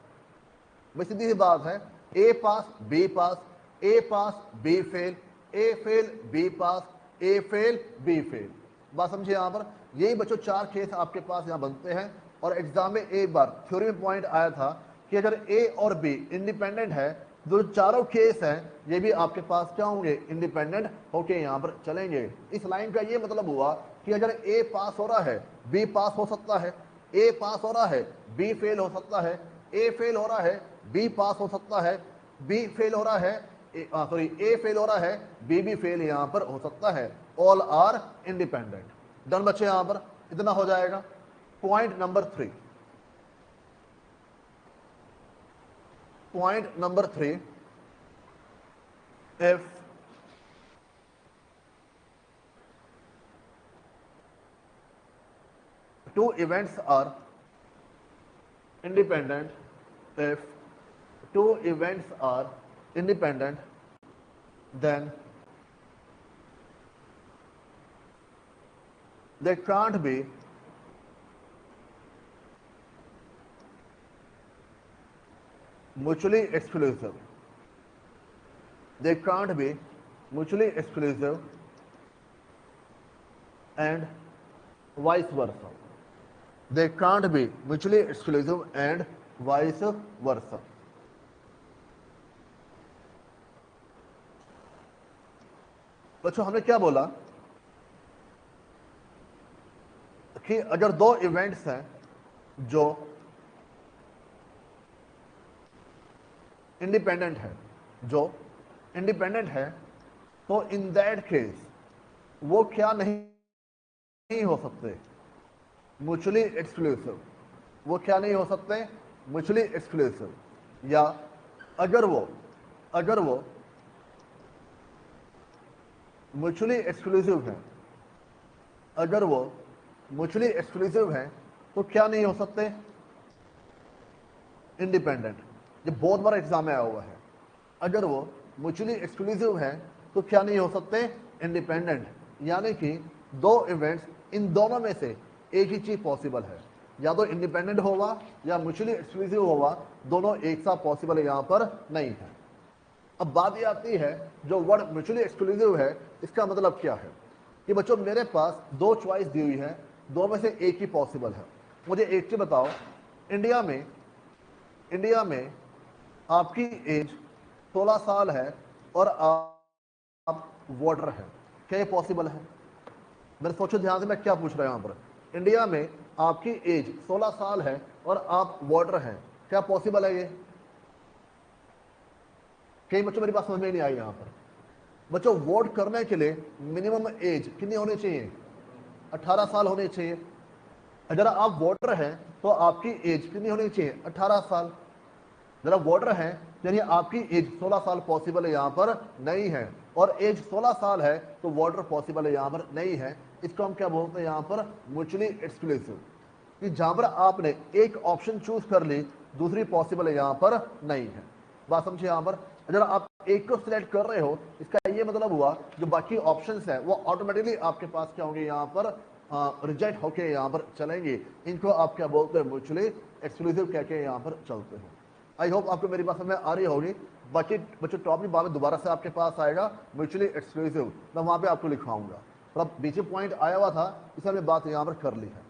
बस सीधी सी बात है, ए पास बी पास, ए पास बी फेल, ए फेल बी पास, ए फेल बी फेल। बात समझिए यहां पर। यही बच्चों 4 केस आपके पास यहां बनते हैं। और एग्जाम में एक बार थ्योरी में पॉइंट आया था कि अगर ए और बी इंडिपेंडेंट है, जो चारों केस हैं ये भी आपके पास क्या होंगे, इंडिपेंडेंट होके यहां पर चलेंगे। इस लाइन का ये मतलब हुआ कि अगर ए पास हो रहा है, बी पास हो सकता है, ए पास हो रहा है, बी फेल हो सकता है, ए फेल हो रहा है, बी पास हो सकता है, बी फेल हो रहा है, सॉरी ए फेल हो रहा है, बी भी फेल यहां पर हो सकता है। All are independent. डन बच्चे, यहां पर इतना हो जाएगा। Point number 3, point number 3, if two events are independent, if two events are independent, then they can't be mutually exclusive. They can't be mutually exclusive and vice versa. They can't be mutually exclusive and vice versa. बच्चों हमने क्या बोला कि अगर दो events हैं जो independent है तो इन दैट केस वो क्या नहीं हो सकते, म्यूचुअली एक्सक्लूसिव। वो क्या नहीं हो सकते, म्यूचुअली एक्सक्लूसिव। या अगर वो म्यूचुअली एक्सक्लूसिव है, अगर वो म्यूचुअली एक्सक्लूसिव है तो क्या नहीं हो सकते, इंडिपेंडेंट। ये बहुत बड़ा एग्जाम में आया हुआ है। अगर वो म्यूचुअली एक्सक्लूसिव है तो क्या नहीं हो सकते, इंडिपेंडेंट। यानी कि दो इवेंट्स, इन दोनों में से एक ही चीज पॉसिबल है, या तो इंडिपेंडेंट होगा या म्यूचुअली एक्सक्लूसिव होगा, दोनों एक साथ पॉसिबल यहां पर नहीं है। अब बात ये आती है, जो वर्ड म्यूचुअली एक्सक्लूसिव है इसका मतलब क्या है कि बच्चों मेरे पास दो चॉइस दी हुई है, दो में से एक ही पॉसिबल है। मुझे एक चीज बताओ, इंडिया में आपकी एज 16 साल है और आप वोटर हैं, क्या ये पॉसिबल है? मेरे सोचो ध्यान से मैं क्या पूछ रहा हूं यहां पर। इंडिया में आपकी एज 16 साल है और आप वोटर हैं, क्या पॉसिबल है ये? कई बच्चों मेरी बात समझ में नहीं आई यहां पर। बच्चों वोट करने के लिए मिनिमम एज कितनी होनी चाहिए, 18 साल होनी चाहिए। अगर आप वोटर हैं तो आपकी एज कितनी होनी चाहिए, 18 साल। जरा वोटर हैं यानी आपकी एज 16 साल पॉसिबल है, यहां पर नहीं है। और एज 16 साल है तो वोटर पॉसिबल है, यहां पर नहीं है। इसको हम क्या बोलते हैं यहां पर, म्यूचुअली एक्सक्लूसिव। कि जहां पर आपने एक ऑप्शन चूज कर ली, दूसरी पॉसिबल है, यहां पर नहीं है। बात समझिए यहां पर। अगर आप एक को सिलेक्ट कर रहे हो, इसका ये मतलब हुआ जो बाकी ऑप्शंस है वो ऑटोमेटिकली आपके पास क्या होंगे, यहां पर रिजेक्ट होके यहां पर चलेंगे। इनको आप क्या बोलते हैं, म्यूचुअली एक्सक्लूसिव कह के यहां पर चलते हैं। आई होप आपको मेरी बात समझ में आ रही होगी। बाकी बच्चों टॉपिक बाद में दोबारा से आपके पास आएगा, म्यूचुअली एक्सक्लूसिव, मैं वहां पे आपको लिखवाऊंगा। पर अब बीच में पॉइंट आया हुआ था, इसलिए हमने बात यहां पर कर ली है।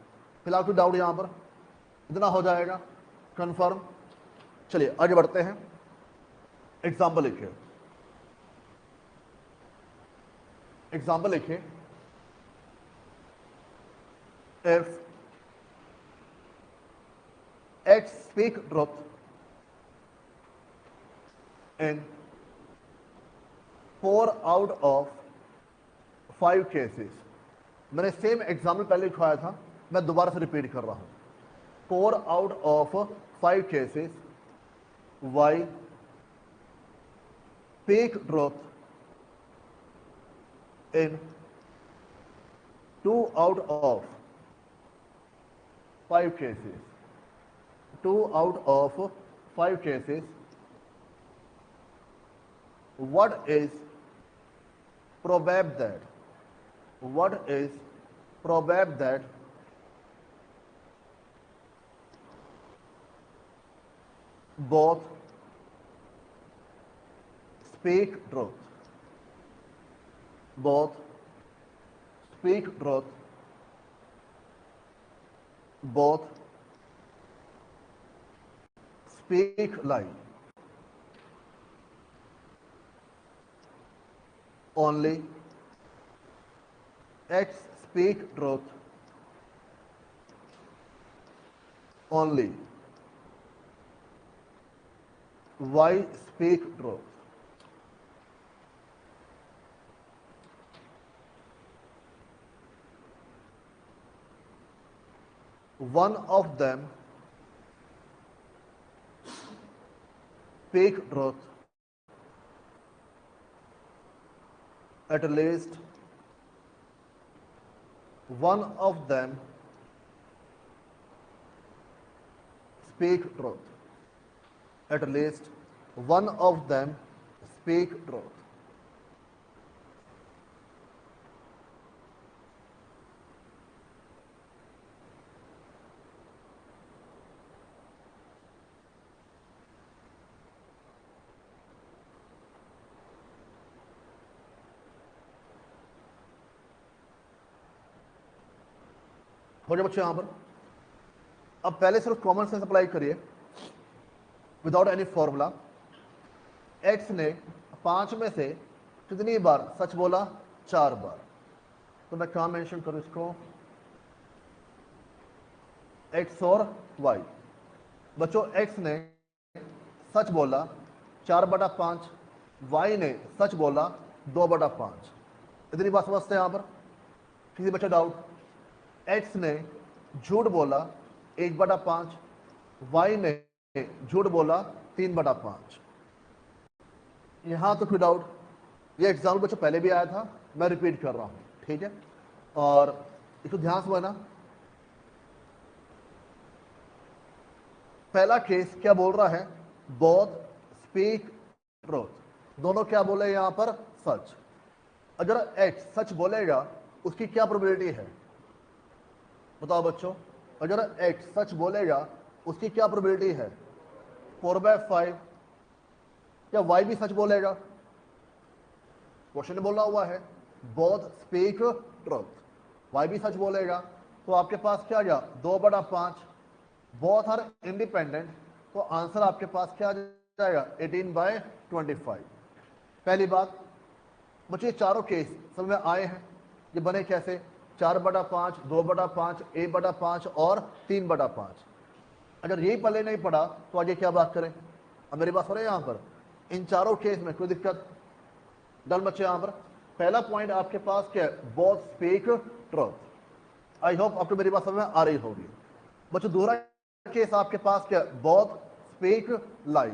फिलहाल कोई डाउट यहां पर, इतना हो जाएगा कंफर्म। चलिए आगे बढ़ते हैं। एग्जाम्पल लिखिए, एग्जाम्पल लिखिए। If x speak truth in 4 out of 5 cases. मैंने सेम एग्जाम्पल पहले लिखवाया था, मैं दोबारा से रिपीट कर रहा हूं। 4 out of 5 cases Y speak truth in 2 out of 5 cases. 2 out of 5 cases, what is probable that? What is probable that both speak truth? Both speak truth. Both speak lie. Only X speak truth. Only Y speak truth. One of them speak truth. At least one of them speak truth. At least one of them speak truth. हो जाए बच्चे यहां पर। अब पहले सिर्फ common sense apply करिए without any formula. X ने 5 में से कितनी बार सच बोला? 4 बार। तो मैं कहां मेंशन करूं इसको? एक्स और वाई। बच्चों एक्स ने सच बोला 4/5, वाई ने सच बोला 2/5। इतनी बात समझते हैं यहां पर? किसी बच्चे डाउट? एक्स ने झूठ बोला 1/5, वाई ने झूठ बोला 3/5। यहां तो कोई डाउट? ये एग्जाम्पल बच्चों पहले भी आया था, मैं रिपीट कर रहा हूं, ठीक है? और इसको ध्यान से ना, पहला केस क्या बोल रहा है? Both speak truth. दोनों क्या बोले यहां पर? सच। अगर एक्स सच बोलेगा उसकी क्या प्रोबेबिलिटी है? बताओ बच्चों, अगर एक्स सच बोलेगा उसकी क्या प्रोबेबिलिटी है? 4/5। क्या वाई भी सच बोलेगा? क्वेश्चन में बोला हुआ है बोथ स्पीक ट्रूथ, वाई भी सच बोलेगा। तो आपके पास क्या आ गया? 2/5। बोथ आर इंडिपेंडेंट, तो आंसर आपके पास क्या आ जाएगा? 18/25। पहली बात बच्चे, चारों केस समझ में आए हैं? ये बने कैसे? 4/5, 2/5, 1/5 और 3/5। अगर यही पहले नहीं पड़ा तो आगे क्या बात करें? अब मेरी बात हो रही है यहां पर? इन चारों केस में कोई दिक्कत? डन बच्चे? यहां पर पहला पॉइंट आपके पास क्या है? Both speak truth. I hope आपको मेरी बात समझ में आ रही होगी। बच्चों दूसरा केस आपके पास क्या? Both speak lie.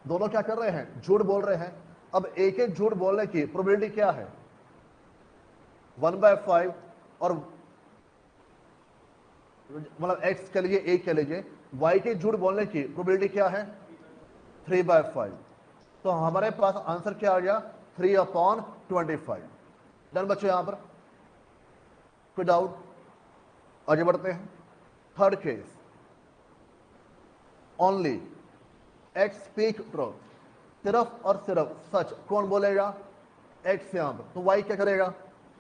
दोनों क्या कर रहे हैं? झूठ बोल रहे हैं। अब एक एक झूठ बोलने की प्रोबेबिलिटी क्या है? 1/5 और मतलब एक्स कह लीजिए, एक कह लीजिए, वाई के झूठ बोलने की प्रोबेबिलिटी क्या है? 3/5। तो हमारे पास आंसर क्या आ गया? 3/25। डन बच्चों? यहां पर कोई डाउट? आगे बढ़ते हैं। Third case, only x speak truth. सिर्फ और सिर्फ सच कौन बोलेगा? एक्स। यहां पर तो वाई क्या करेगा?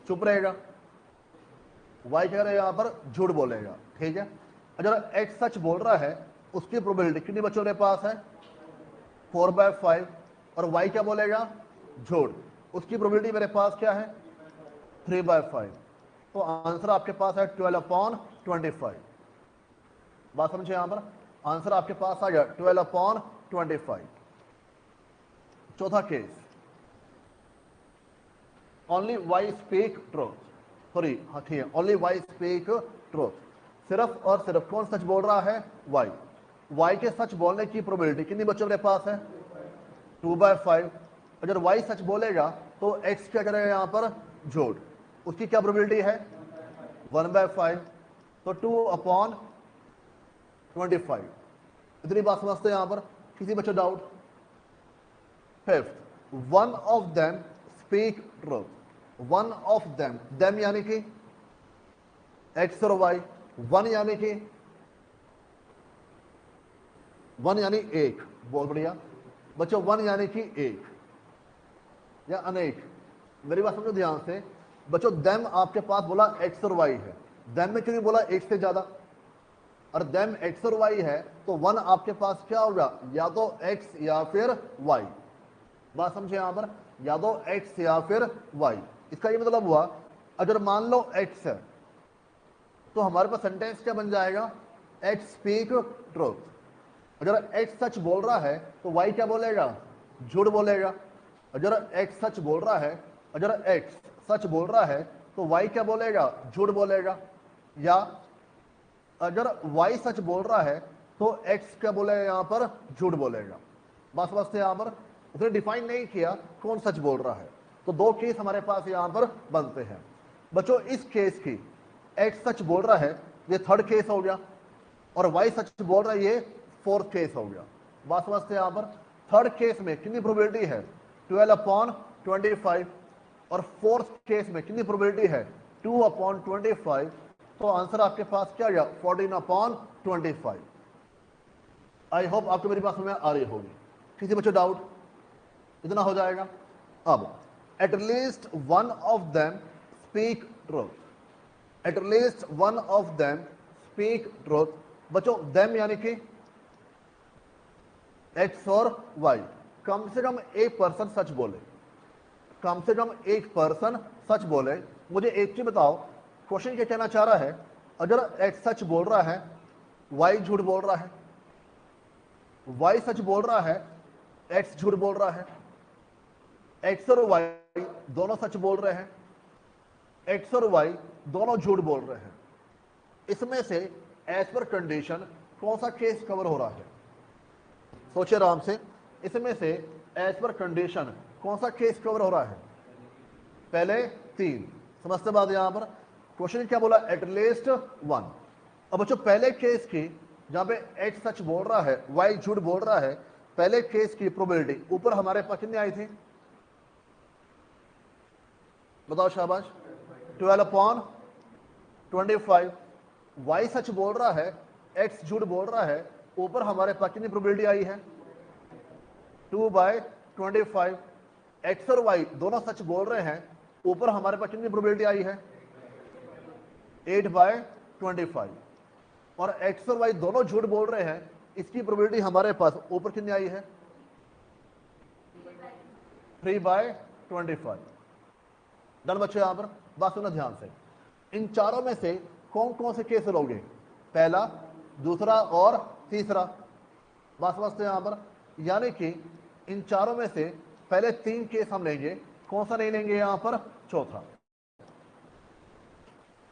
चुप रहेगा। वाई क्या करेगा? यहां पर झूठ बोलेगा, ठीक है? अगर एक्स सच बोल रहा है उसकी प्रोबेबिलिटी कितनी बच्चों के पास है? 4/5। और वाई क्या बोलेगा? झूठ। उसकी प्रोबेबिलिटी मेरे पास क्या है? 3/5। तो आंसर आपके पास है 12/25। बात समझे? यहां पर आंसर आपके पास आ गया 12/25। चौथा case, only Y speak truth. Sorry, हाँ ठीक है, ओनली वाई स्पीक ट्रूथ। सिर्फ और सिर्फ कौन सच बोल रहा है? वाई। वाई के सच बोलने की प्रोबेबिलिटी कितनी बच्चों के पास है? 2/5। अगर वाई सच बोलेगा तो एक्स क्या करेगा? यहां पर झूठ। उसकी क्या प्रोबेबिलिटी है? 1/5। तो 2/25। इतनी बात समझते हैं यहां पर? किसी बच्चों doubt? Fifth, one of them speak truth. One of them यानी कि एक्स और वाई। वन यानी कि एक। बहुत बढ़िया बच्चों, वन यानी कि एक या अनेक। मेरी बात समझो ध्यान से बच्चों। देम आपके पास बोला एक्स और वाई है, देम में क्यों बोला एक से ज्यादा? और देम एक्स और वाई है तो वन आपके पास क्या होगा? या तो एक्स या फिर वाई। बात समझे यहां पर? या तो एक्स या फिर वाई। इसका ये मतलब हुआ अगर मान लो एक्स है तो हमारे पास सेंटेंस क्या बन जाएगा? X speak truth. अगर एक्स सच बोल रहा है तो वाई क्या बोलेगा? झूठ बोलेगा। अगर एक्स सच बोल रहा है, अगर एक्स सच बोल रहा है तो वाई क्या बोलेगा? झूठ बोलेगा। या अगर वाई सच बोल रहा है तो एक्स क्या बोलेगा? यहां पर झूठ बोलेगा। बात समझते हैं? यहां पर उसने डिफाइन नहीं किया कौन सच बोल रहा है। तो दो केस हमारे पास यहां पर बनते हैं बच्चों। इस केस की एक्स सच बोल रहा है, ये थर्ड केस हो गया, और वाई सच बोल रहा है, ये फोर्थ केस हो गया। बात समझते हैं? यहां पर थर्ड केस में कितनी प्रोबेबिलिटी है? 12/25। और फोर्थ केस में कितनी प्रोबेबिलिटी है? 2/25। तो आंसर आपके पास क्या गया? 14/25। आई होप आपको मेरी बात समझ में आ रही होगी। किसी बच्चों डाउट? इतना हो जाएगा। अब at least one of them speak truth. At least one of them speak truth. बच्चों देम यानी कि एक्स और वाई, कम से कम एक पर्सन सच बोले, कम से कम एक पर्सन सच बोले। मुझे एक चीज बताओ, क्वेश्चन क्या कहना चाह रहा है? अगर एक्स सच बोल रहा है, वाई झूठ बोल रहा है, वाई सच बोल रहा है, एक्स झूठ बोल रहा है, एक्स और वाई दोनों सच बोल रहे हैं, एक्स और वाई दोनों झूठ बोल रहे हैं, इसमें से एज पर कंडीशन कौन सा केस कवर हो रहा है? सोचिए आराम से, इसमें से एज पर कंडीशन कौन सा केस कवर हो रहा है? पहले तीन। समझते बात यहां पर? क्वेश्चन क्या बोला? At least one. अब बच्चों पहले केस की, जहां पे एक्स सच बोल रहा है, वाई झूठ बोल रहा है, पहले केस की प्रोबेबिलिटी ऊपर हमारे पास कितनी आई थी? बताओ शाबाश। 12/25। वाई सच बोल रहा है, एक्स झूठ बोल रहा है, ऊपर हमारे पास कितनी प्रोबेबिलिटी आई है? 2/25। एक्स और वाई दोनों सच बोल रहे हैं, ऊपर हमारे पास कितनी प्रोबेबिलिटी आई है? 8/25। और एक्स और वाई दोनों झूठ बोल रहे हैं, इसकी प्रोबेबिलिटी हमारे पास ऊपर कितनी आई है? 3/25। डन बच्चों? यहां पर बात सुनना ध्यान से, इन चारों में से कौन कौन से केस लोगे? पहला, दूसरा और तीसरा। बात समझते हैं यहां पर? यानी कि इन चारों में से पहले तीन केस हम लेंगे, कौन सा नहीं लेंगे यहां पर? चौथा।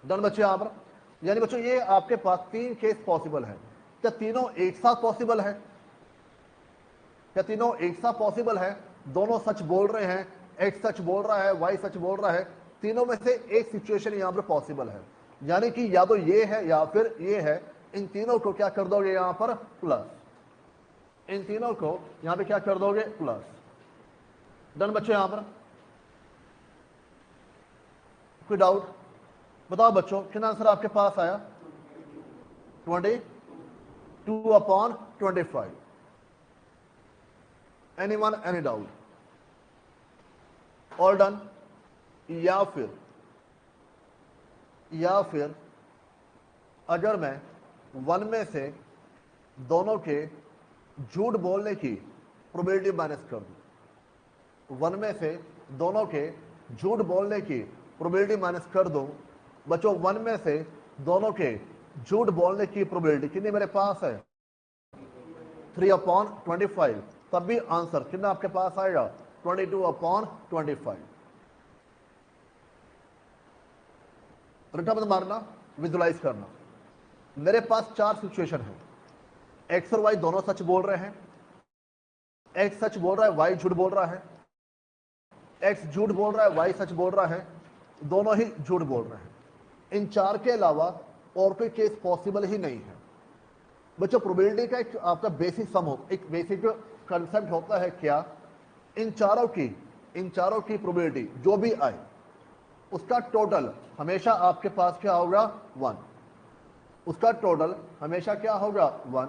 डन बच्चे? यहां पर यानी बच्चों ये आपके पास तीन केस पॉसिबल है। क्या तीनों एक साथ पॉसिबल है? क्या तीनों एक साथ पॉसिबल है? दोनों सच बोल रहे हैं, एक्स सच बोल रहा है, वाई सच बोल रहा है, तीनों में से एक सिचुएशन यहां पर पॉसिबल है। यानी कि या तो ये है या फिर ये है। इन तीनों को क्या कर दोगे यहां पर? प्लस। इन तीनों को यहां पे क्या कर दोगे? प्लस। डन बच्चों? यहां पर कोई डाउट? बताओ बच्चों, कितना आंसर आपके पास आया? 22/25। Anyone, any doubt? All done? या फिर अगर मैं वन में से दोनों के झूठ बोलने की प्रोबेबिलिटी माइनस कर दूं, वन में से दोनों के झूठ बोलने की प्रोबेबिलिटी माइनस कर दूं, बच्चों वन में से दोनों के झूठ बोलने की प्रोबेबिलिटी कितनी मेरे पास है? 3/25। तब भी आंसर कितना आपके पास आएगा? 22/25। रट्टा मत मारना, विजुलाइज करना। मेरे पास चार सिचुएशन है, एक्स और वाई दोनों सच बोल रहे हैं, एक्स सच बोल रहा है, वाई झूठ बोल रहा है, एक्स झूठ बोल रहा है, वाई सच बोल रहा है, दोनों ही झूठ बोल रहे हैं। इन चार के अलावा और कोई केस पॉसिबल ही नहीं है। बच्चों प्रोबेबिलिटी का एक आपका बेसिक सम हो, एक बेसिक कंसेप्ट होता है क्या? इन चारों की प्रोबेबिलिटी जो भी आए, उसका टोटल हमेशा आपके पास क्या होगा? 1। उसका टोटल हमेशा क्या होगा? 1।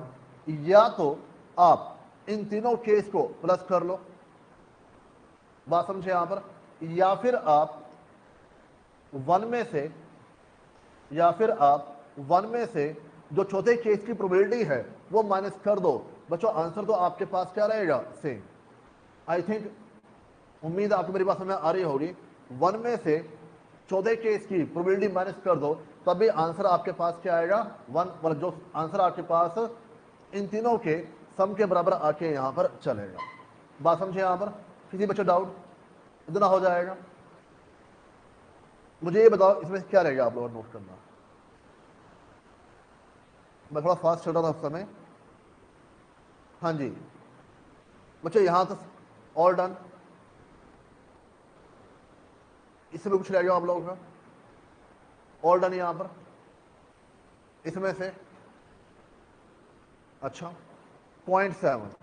या तो आप इन तीनों केस को प्लस कर लो, बात समझे यहां पर, या फिर आप वन में से जो चौथे केस की प्रोबेबिलिटी है वो माइनस कर दो। बच्चों आंसर तो आपके पास क्या रहेगा? सेम। आई थिंक, उम्मीद आपको मेरी बात समझ आ रही होगी। वन में से चौथे केस की प्रोबेबिलिटी माइनस कर दो, तब भी आंसर आपके पास क्या आएगा? 1। मतलब जो आंसर आपके पास इन तीनों के सम के बराबर आके यहां पर चलेगा। बात समझे यहां पर? किसी बच्चों डाउट? इतना हो जाएगा। मुझे ये बताओ इसमें क्या रहेगा, आप लोग नोट करना। मैं थोड़ा फास्ट चल रहा था उस समय। हाँ जी बच्चों, यहां तक ऑल डन? इसमें कुछ रहेगा आप लोगों का? ऑल डन यहां पर इसमें से? अच्छा, 0.7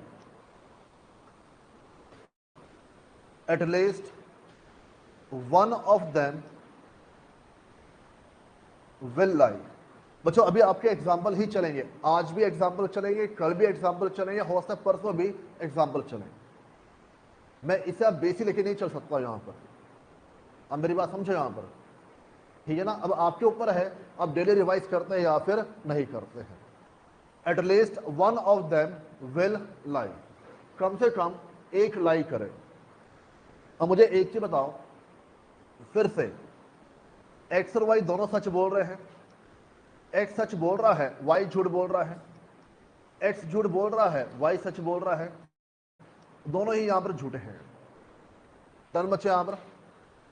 at least one of them will लाई। बच्चों अभी आपके एग्जाम्पल ही चलेंगे, आज भी एग्जाम्पल चलेंगे, कल भी एग्जाम्पल चलेंगे, हो सकता है परसों भी एग्जाम्पल चलेंगे। मैं इसे अब बेसिक लेके नहीं चल सकता यहां पर। अब मेरी बात समझो यहां पर, ठीक है ना? अब आपके ऊपर है, अब डेली रिवाइज करते हैं या फिर नहीं करते हैं। At least one of them will lie, कम से कम एक लाई करे। अब मुझे एक चीज बताओ, फिर से एक्स और वाई दोनों सच बोल रहे हैं, एक्स सच बोल रहा है, वाई झूठ बोल रहा है, एक्स झूठ बोल रहा है, वाई सच बोल रहा है, दोनों ही यहां पर झूठे हैं। डन बच्चे, यहां पर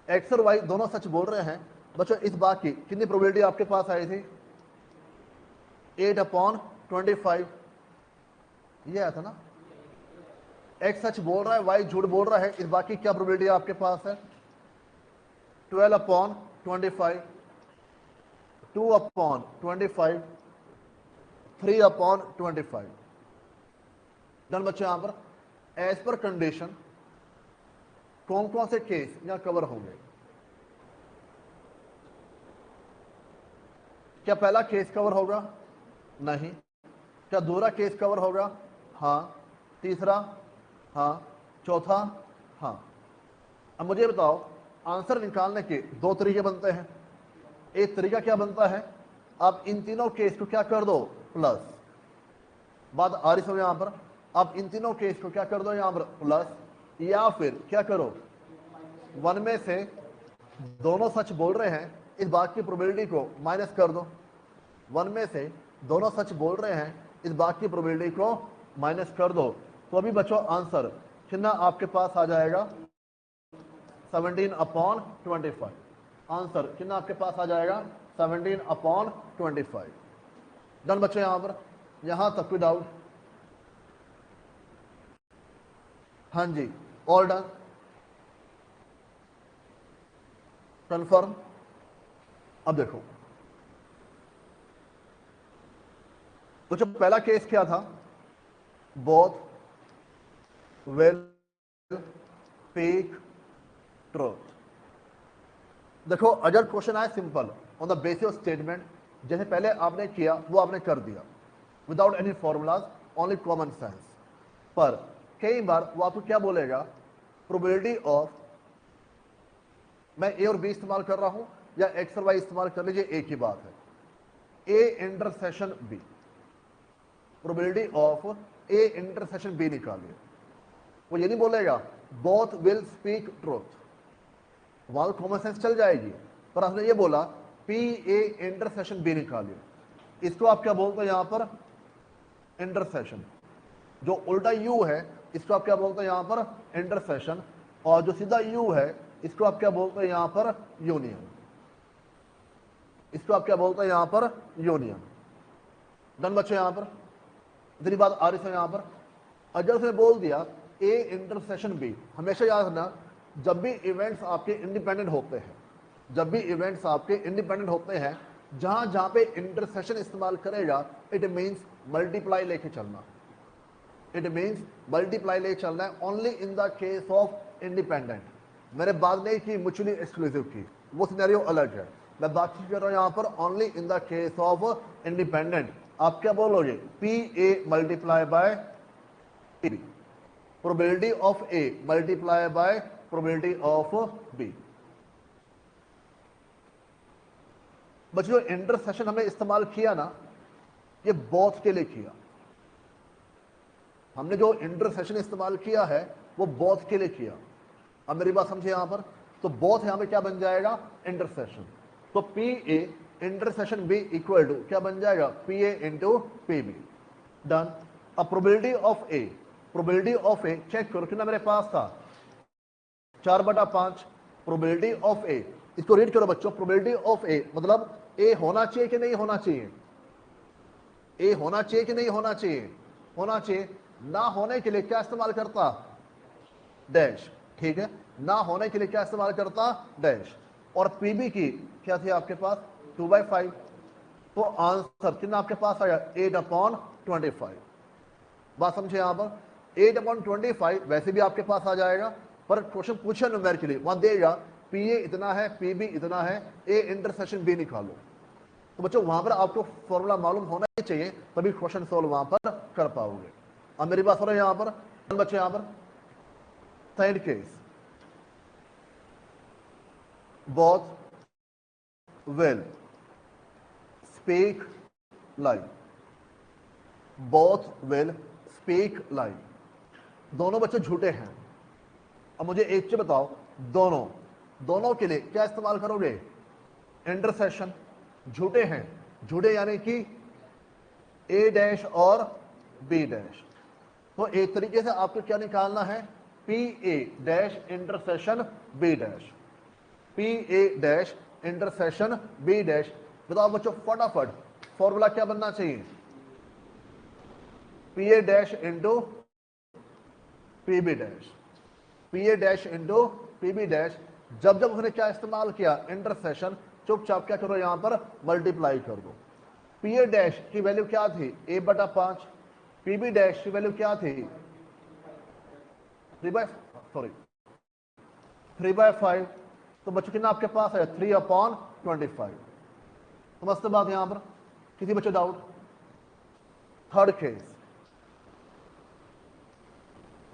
एक्स और वाई दोनों सच बोल रहे हैं। बच्चों इस बात की कितनी प्रोबेबिलिटी आपके पास आई थी? 8/25 ये आया था ना। एक्स सच बोल रहा है, वाई झूठ बोल रहा है, इस बात की क्या प्रोबेबिलिटी आपके पास है? 12/25, 2/25, 3/25। डन बच्चे, यहां पर एज पर कंडीशन कौन कौन से केस यहां कवर होंगे? क्या पहला केस कवर होगा? नहीं। क्या दूसरा केस कवर होगा? हाँ। तीसरा? हाँ। चौथा? हाँ। अब मुझे बताओ, आंसर निकालने के दो तरीके बनते हैं। एक तरीका क्या बनता है, आप इन तीनों केस को क्या कर दो, प्लस। बात आ रही समझ यहां पर? आप इन तीनों केस को क्या कर दो यहां पर, प्लस, या फिर क्या करो, वन में से दोनों सच बोल रहे हैं, इस बात की प्रोबेबिलिटी को माइनस कर दो। वन में से दोनों सच बोल रहे हैं, इस बात की प्रोबेबिलिटी को माइनस कर दो। तो अभी बच्चों आंसर कितना आपके पास आ जाएगा? 17/25। आंसर कितना आपके पास आ जाएगा? 17/25। डन बच्चों, यहां पर यहां तक कोई डाउट? हाँ जी, ऑल डन, कन्फर्म। अब देखो, तो जब पहला केस क्या था, बोथ विल स्पीक ट्रूथ। देखो अगर क्वेश्चन आए simple on the basis of statement, जैसे पहले आपने किया वो आपने कर दिया, without any formulas, only common sense. पर कई बार वो आपको क्या बोलेगा, प्रोबेबिलिटी ऑफ, मैं ए और बी इस्तेमाल कर रहा हूं या एक्स और वाई इस्तेमाल कर लीजिए, एक ही बात है, A intersection B, probability of A intersection B निकालिए। वो ये नहीं बोलेगा बोथ विल स्पीक ट्रूथ, वहां कॉमन सेंस चल जाएगी, पर आपने ये बोला पी ए इंटरसेक्शन बी निकालिए। इसको आप क्या बोलते हैं यहां पर? इंटरसेक्शन। जो उल्टा यू है इसको आप क्या बोलते हैं यहां पर? इंटरसेक्शन। और जो सीधा यू है इसको आप क्या बोलते हैं यहां पर? यूनियन। इसको आप क्या बोलते हैं यहां पर? यूनियन। डन बच्चे, यहां पर इतनी बात आ रही है यहां पर। अगर उसने बोल दिया ए इंटरसेक्शन बी, हमेशा याद रखना, जब भी इवेंट्स आपके इंडिपेंडेंट होते हैं, जब भी इवेंट्स आपके इंडिपेंडेंट होते हैं, जहां जहां पे इंटरसेक्शन इस्तेमाल करेगा, इट मींस मल्टीप्लाई लेके चलना, इट मींस मल्टीप्लाई लेके चलना है, only in the case of independent. मैंने बात नहीं की म्यूचुअली एक्सक्लूसिव की, वो सिनेरियो अलग है। मैं बात कर रहा हूं यहां पर only in the case of independent. आप क्या बोलोगे? P A multiply by P B, probability of A multiply by probability of B. बच्चों इंटरसेक्शन हमने इस्तेमाल किया ना, ये बोथ के लिए किया। हमने जो इंटरसेक्शन इस्तेमाल किया है वो बोथ के लिए किया। अब मेरी बात समझिए यहां पर, तो बोथ यहां पे क्या बन जाएगा? इंटरसेक्शन। तो P A intersection B equal to क्या बन जाएगा? P A into P B. Done. अब probability of A, probability of A check करो कितना मेरे पास था? 4/5। प्रोबेबिलिटी ऑफ ए, इसको रीड करो बच्चों, प्रोबेबिलिटी ऑफ ए मतलब ए होना चाहिए कि नहीं होना चाहिए? ए होना चाहिए कि नहीं होना चाहिए? होना चाहिए। ना होने के लिए क्या इस्तेमाल करता? डैश। ठीक है, ना होने के लिए क्या इस्तेमाल करता? डैश। और पीबी की क्या थी आपके पास? 2/5। तो आंसर कितना आपके पास आया? 8/25। बात समझे यहां पर? 8/25 वैसे भी आपके पास आ जाएगा, पर क्वेश्चन पूछे न्यूमेरिकली वहां देगा पी ए इतना है, पी बी इतना है, ए इंटरसेक्शन बी निकालो। तो बच्चों वहां पर आपको फॉर्मूला मालूम होना ही चाहिए, तभी क्वेश्चन सोल्व वहां पर कर पाओगे। अब मेरी बात हो रही है यहां पर बच्चे, यहां पर third case, both will speak lie। Both will speak lie, दोनों बच्चे झूठे हैं। अब मुझे एक चीज बताओ, दोनों के लिए क्या इस्तेमाल करोगे? इंटरसेशन। झूठे हैं, झूठे यानी कि ए डैश और बी डैश। तो एक तरीके से आपको क्या निकालना है? P A dash intersection B dash, P A dash intersection B dash. बताओ बच्चों फटाफट, फॉर्मूला क्या बनना चाहिए? P A dash into P B dash, P A dash into P B dash. जब जब उसने क्या इस्तेमाल किया? इंटरसेशन, चुपचाप क्या करो यहां पर? मल्टीप्लाई कर दो। पी ए डैश की वैल्यू क्या थी? ए बटा 5। पी बी डैश की वैल्यू क्या थी? 3/5। तो बच्चों कितना आपके पास है? 3/25। समझते बात यहां पर? किसी बच्चों doubt? Third case,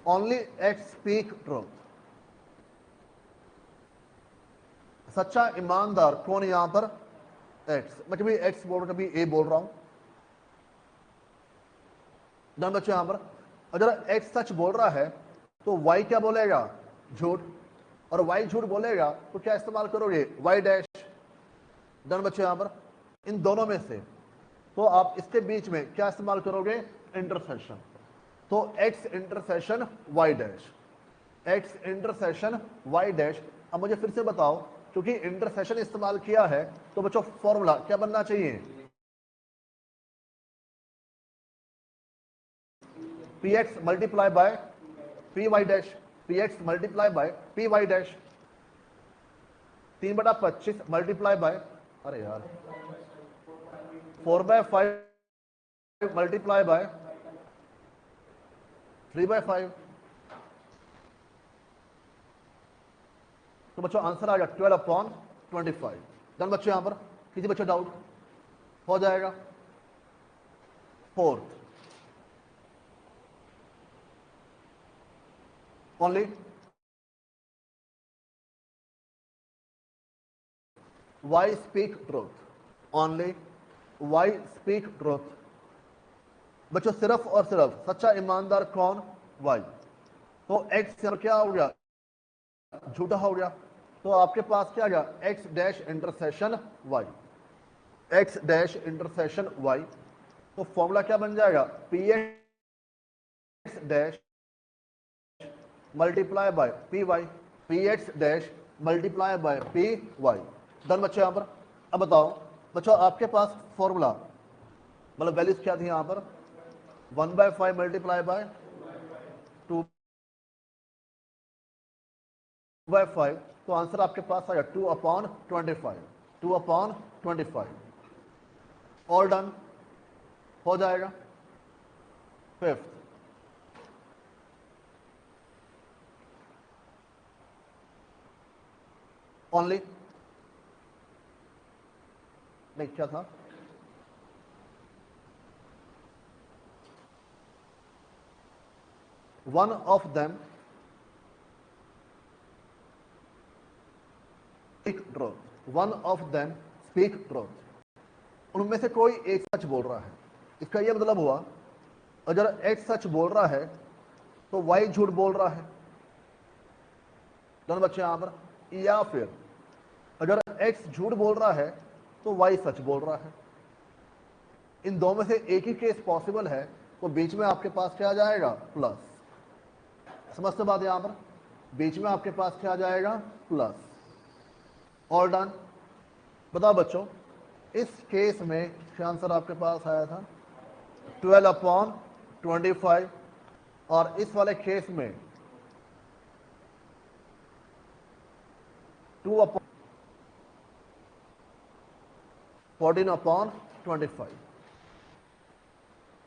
only x speak truth. सच्चा ईमानदार कौन है यहां पर? एक्स। मैं कभी एक्स बोल रहा हूं, कभी ए बोल रहा हूं। ध्यान बच्चों यहां पर, अगर एक्स सच बोल रहा है तो वाई क्या बोलेगा? झूठ। और वाई झूठ बोलेगा तो क्या इस्तेमाल करोगे? Y dash. ध्यान बच्चों यहां पर, इन दोनों में से तो आप इसके बीच में क्या इस्तेमाल करोगे? इंटरसेशन। तो X intersection Y dash, X intersection Y dash. अब मुझे फिर से बताओ, क्योंकि इंटरसेशन इस्तेमाल किया है तो बच्चों फॉर्मूला क्या बनना चाहिए? P X multiply by P Y dash, P X multiply by P Y dash. 3/25 multiply by, अरे यार 4/5 मल्टीप्लाई बाय 3/5। तो बच्चों आंसर आ गया 12/25। डन बच्चों, यहां पर किसी बच्चों डाउट? हो जाएगा। Fourth, only Y speak truth, only Y speak truth. बच्चों सिर्फ और सिर्फ सच्चा ईमानदार कौन? वाई। तो एक्स क्या हो गया? झूठा हो गया। तो आपके पास क्या आ गया? X dash intersection Y, X dash intersection Y. तो फॉर्मूला क्या बन जाएगा? P X dash multiply by P Y, P X dash multiply by P Y. Done बच्चों यहां पर? अब बताओ बच्चों, आपके पास फॉर्मूला मतलब वैल्यूज क्या थी यहां पर? 1/5 मल्टीप्लाई बाय 2/5। तो आंसर आपके पास आएगा 2/25, 2/25। ऑल डन हो जाएगा। फिफ्थ, ओनली, नहीं क्या था? One of them speak truth, one of them speak truth. उनमें से कोई एक सच बोल रहा है। इसका यह मतलब हुआ, अगर एक्स सच बोल रहा है तो वाई झूठ बोल रहा है। दोनों बच्चे यहां पर, या फिर अगर एक्स झूठ बोल रहा है तो वाई सच बोल रहा है। इन दो में से एक ही केस पॉसिबल है, तो बीच में आपके पास क्या आ जाएगा? प्लस। समझते बात यहां पर? बीच में आपके पास क्या आ जाएगा? प्लस। All done. बताओ बच्चों, इस केस में क्या आंसर आपके पास आया था? 12/25। और इस वाले केस में 2/14/25।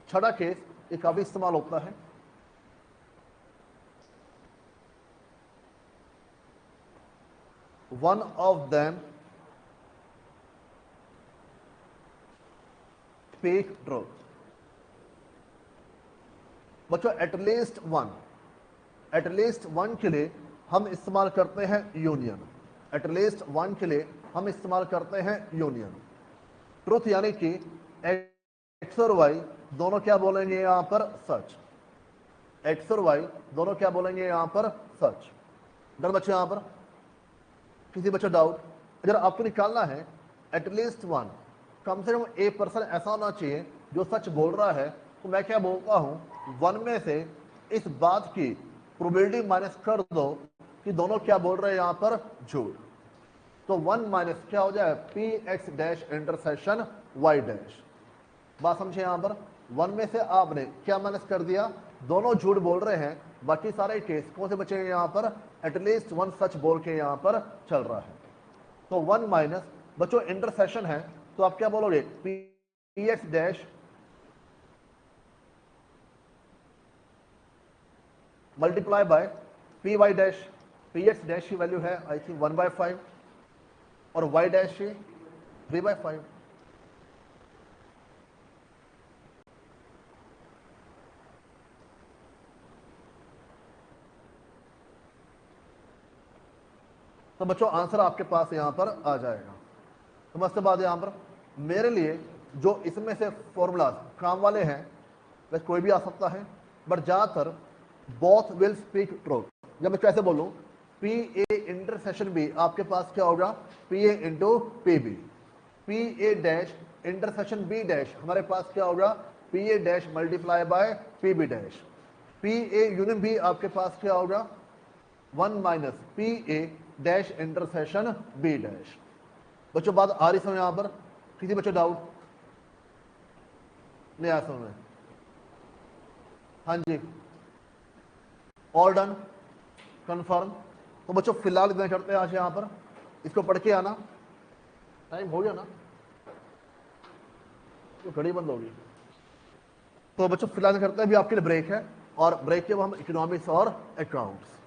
छठा केस ये काफी इस्तेमाल होता है। One of them speak truth. बच्चों एटलीस्ट वन के लिए हम इस्तेमाल करते हैं यूनियन। एटलीस्ट वन के लिए हम इस्तेमाल करते हैं यूनियन। ट्रूथ यानी कि एक्स और वाई दोनों क्या बोलेंगे यहां पर? सच। एक्स और वाई दोनों क्या बोलेंगे यहां पर? सच। डर बच्चे यहां पर? किसी बच्चे डाउट? अगर आपको निकालना है एटलीस्ट वन, कम से कम एक पर्सन ऐसा होना चाहिए जो सच बोल रहा है, तो मैं क्या बोलता हूं, वन में से इस बात की प्रोबेबिलिटी माइनस कर दो कि दोनों क्या बोल रहे हैं यहां पर? झूठ। तो वन माइनस क्या हो जाए? P X dash intersection Y dash. बात समझे यहां पर? वन में से आपने क्या माइनस कर दिया? दोनों झूठ बोल रहे हैं, बाकी सारे केस कौन से बचेंगे यहां पर? एटलीस्ट वन सच बोल के यहां पर चल रहा है। तो वन माइनस बच्चों इंटरसेक्शन है, तो आप क्या बोलोगे? P X dash multiply by P Y dash. P X dash की वैल्यू है आई थिंक 1/5 और वाई डैश की 3/5। तो बच्चों आंसर आपके पास यहां पर आ जाएगा। समझते बात यहां पर? मेरे लिए जो इसमें से फॉर्मूलाज काम वाले हैं वैसे कोई भी आ सकता है, बट ज्यादातर बोथ विल स्पीक ट्रूथ। जब मैं कैसे बोलूं, पी ए इंटरसेक्शन बी आपके पास क्या होगा? P A into P B. P A dash intersection B dash हमारे पास क्या होगा? P A dash multiply by P B dash. P A union B आपके पास क्या होगा? One minus P A dash intersection B dash. बच्चों बात आ रही समझ यहां पर? किसी बच्चों डाउट? नहीं आया समझ में? हाँ जी, ऑल डन, कंफर्म। तो बच्चों फिलहाल इतना करते हैं आज यहां पर, इसको पढ़ के आना। टाइम हो गया ना, तो घड़ी बंद होगी। तो बच्चों फिलहाल करते हैं, अभी आपके लिए ब्रेक है, और ब्रेक के बाद हम इकोनॉमिक्स और अकाउंट्स